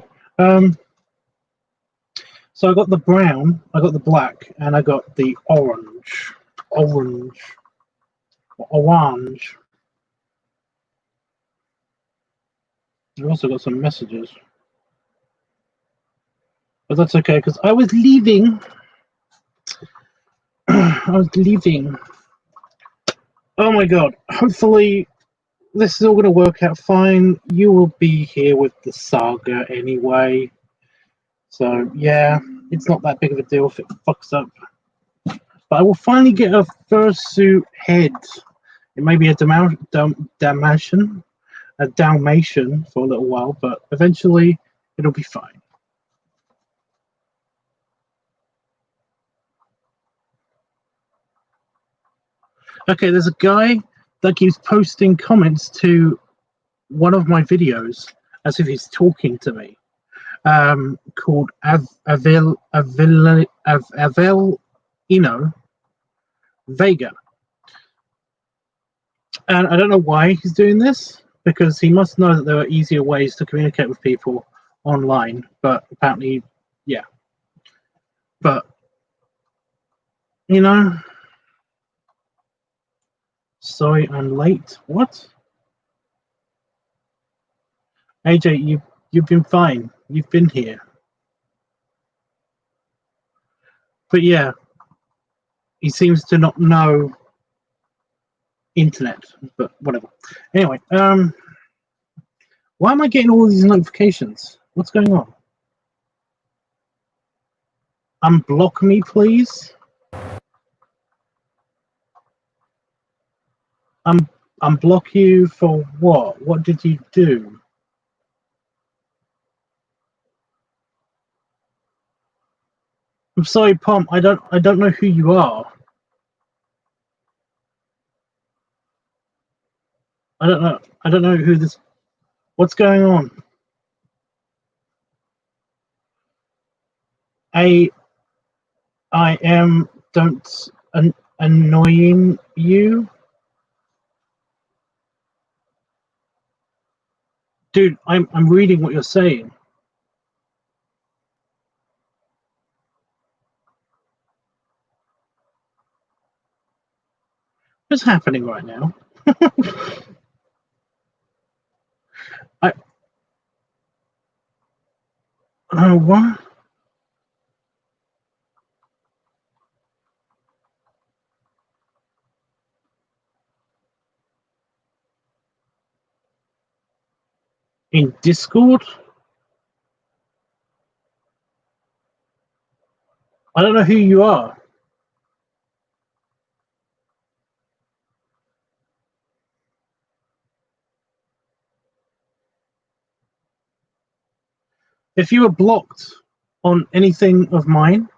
So I got the brown, I got the black, and I got the orange. Orange. I also got some messages. But that's okay, because I was leaving. I was leaving. Oh my god. Hopefully this is all going to work out fine. You will be here with the saga anyway. So, yeah, it's not that big of a deal if it fucks up. But I will finally get a fursuit head. It may be a Dalmatian for a little while, but eventually it'll be fine. Okay, there's a guy that keeps posting comments to one of my videos as if he's talking to me, called Avelino Vega. And I don't know why he's doing this, because he must know that there are easier ways to communicate with people online, but apparently, yeah. But, you know, sorry I'm late. What? AJ, you've been fine. You've been here. But yeah, he seems to not know internet, but whatever. Anyway, why am I getting all these notifications? What's going on? Unblock me, please. Unblock you for what? What did you do? I'm sorry, Pom. I don't know who you are. I don't know. I don't know who this. What's going on? I am don't annoying you, dude. I'm reading what you're saying. What's happening right now? What? In Discord? I don't know who you are. If you were blocked on anything of mine,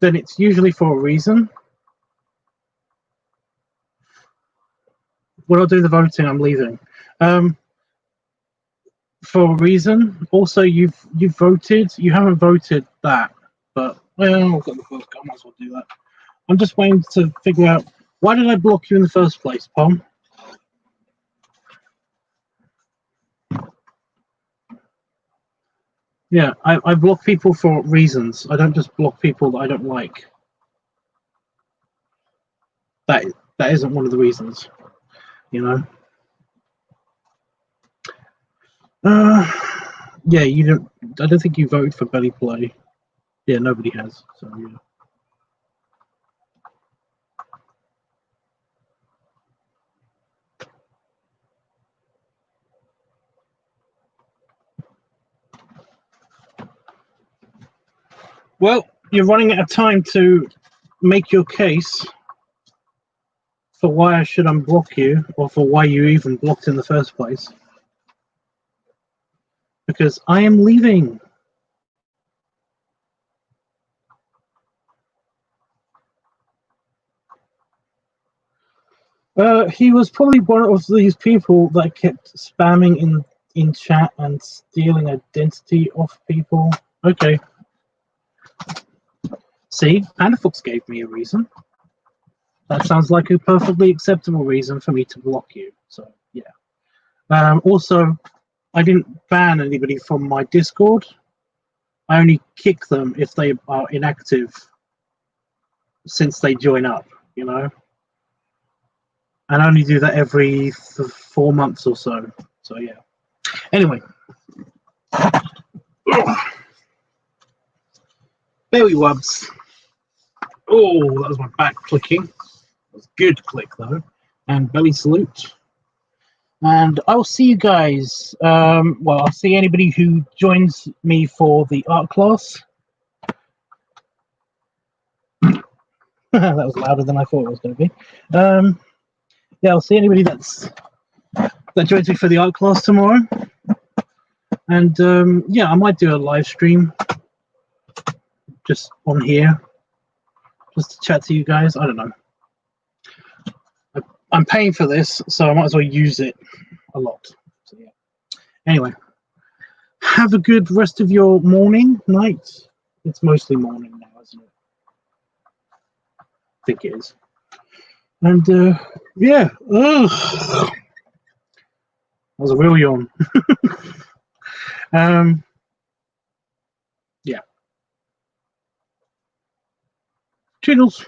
then it's usually for a reason. When I do the voting, I'm leaving. For a reason. Also, you've voted. You haven't voted that, but well, I've got the book. I might as well do that. I'm just waiting to figure out why did I block you in the first place, Pom? Yeah, I block people for reasons. I don't just block people that I don't like. That isn't one of the reasons, you know. Yeah, you don't. I don't think you voted for Belly Play. Yeah, nobody has. So yeah. Well, you're running out of time to make your case for why I should unblock you, or for why you even blocked in the first place. Because I am leaving. He was probably one of these people that kept spamming in chat and stealing identity off people. Okay. See, Panafox gave me a reason. That sounds like a perfectly acceptable reason for me to block you. So yeah. Also, I didn't ban anybody from my Discord. I only kick them if they are inactive since they join up, you know. And I only do that every 4 months or so. So yeah. Anyway. Belly wubs. Oh, that was my back clicking. It was good click though. And belly salute. And I'll see you guys. Well, I'll see anybody who joins me for the art class. That was louder than I thought it was going to be. Yeah, I'll see anybody that joins me for the art class tomorrow. And yeah, I might do a live stream just on here, just to chat to you guys. I don't know. I'm paying for this, so I might as well use it a lot. So yeah. Anyway, have a good rest of your morning, night. It's mostly morning now, isn't it? I think it is. And yeah, that was a real yawn. Yeah. Toodles.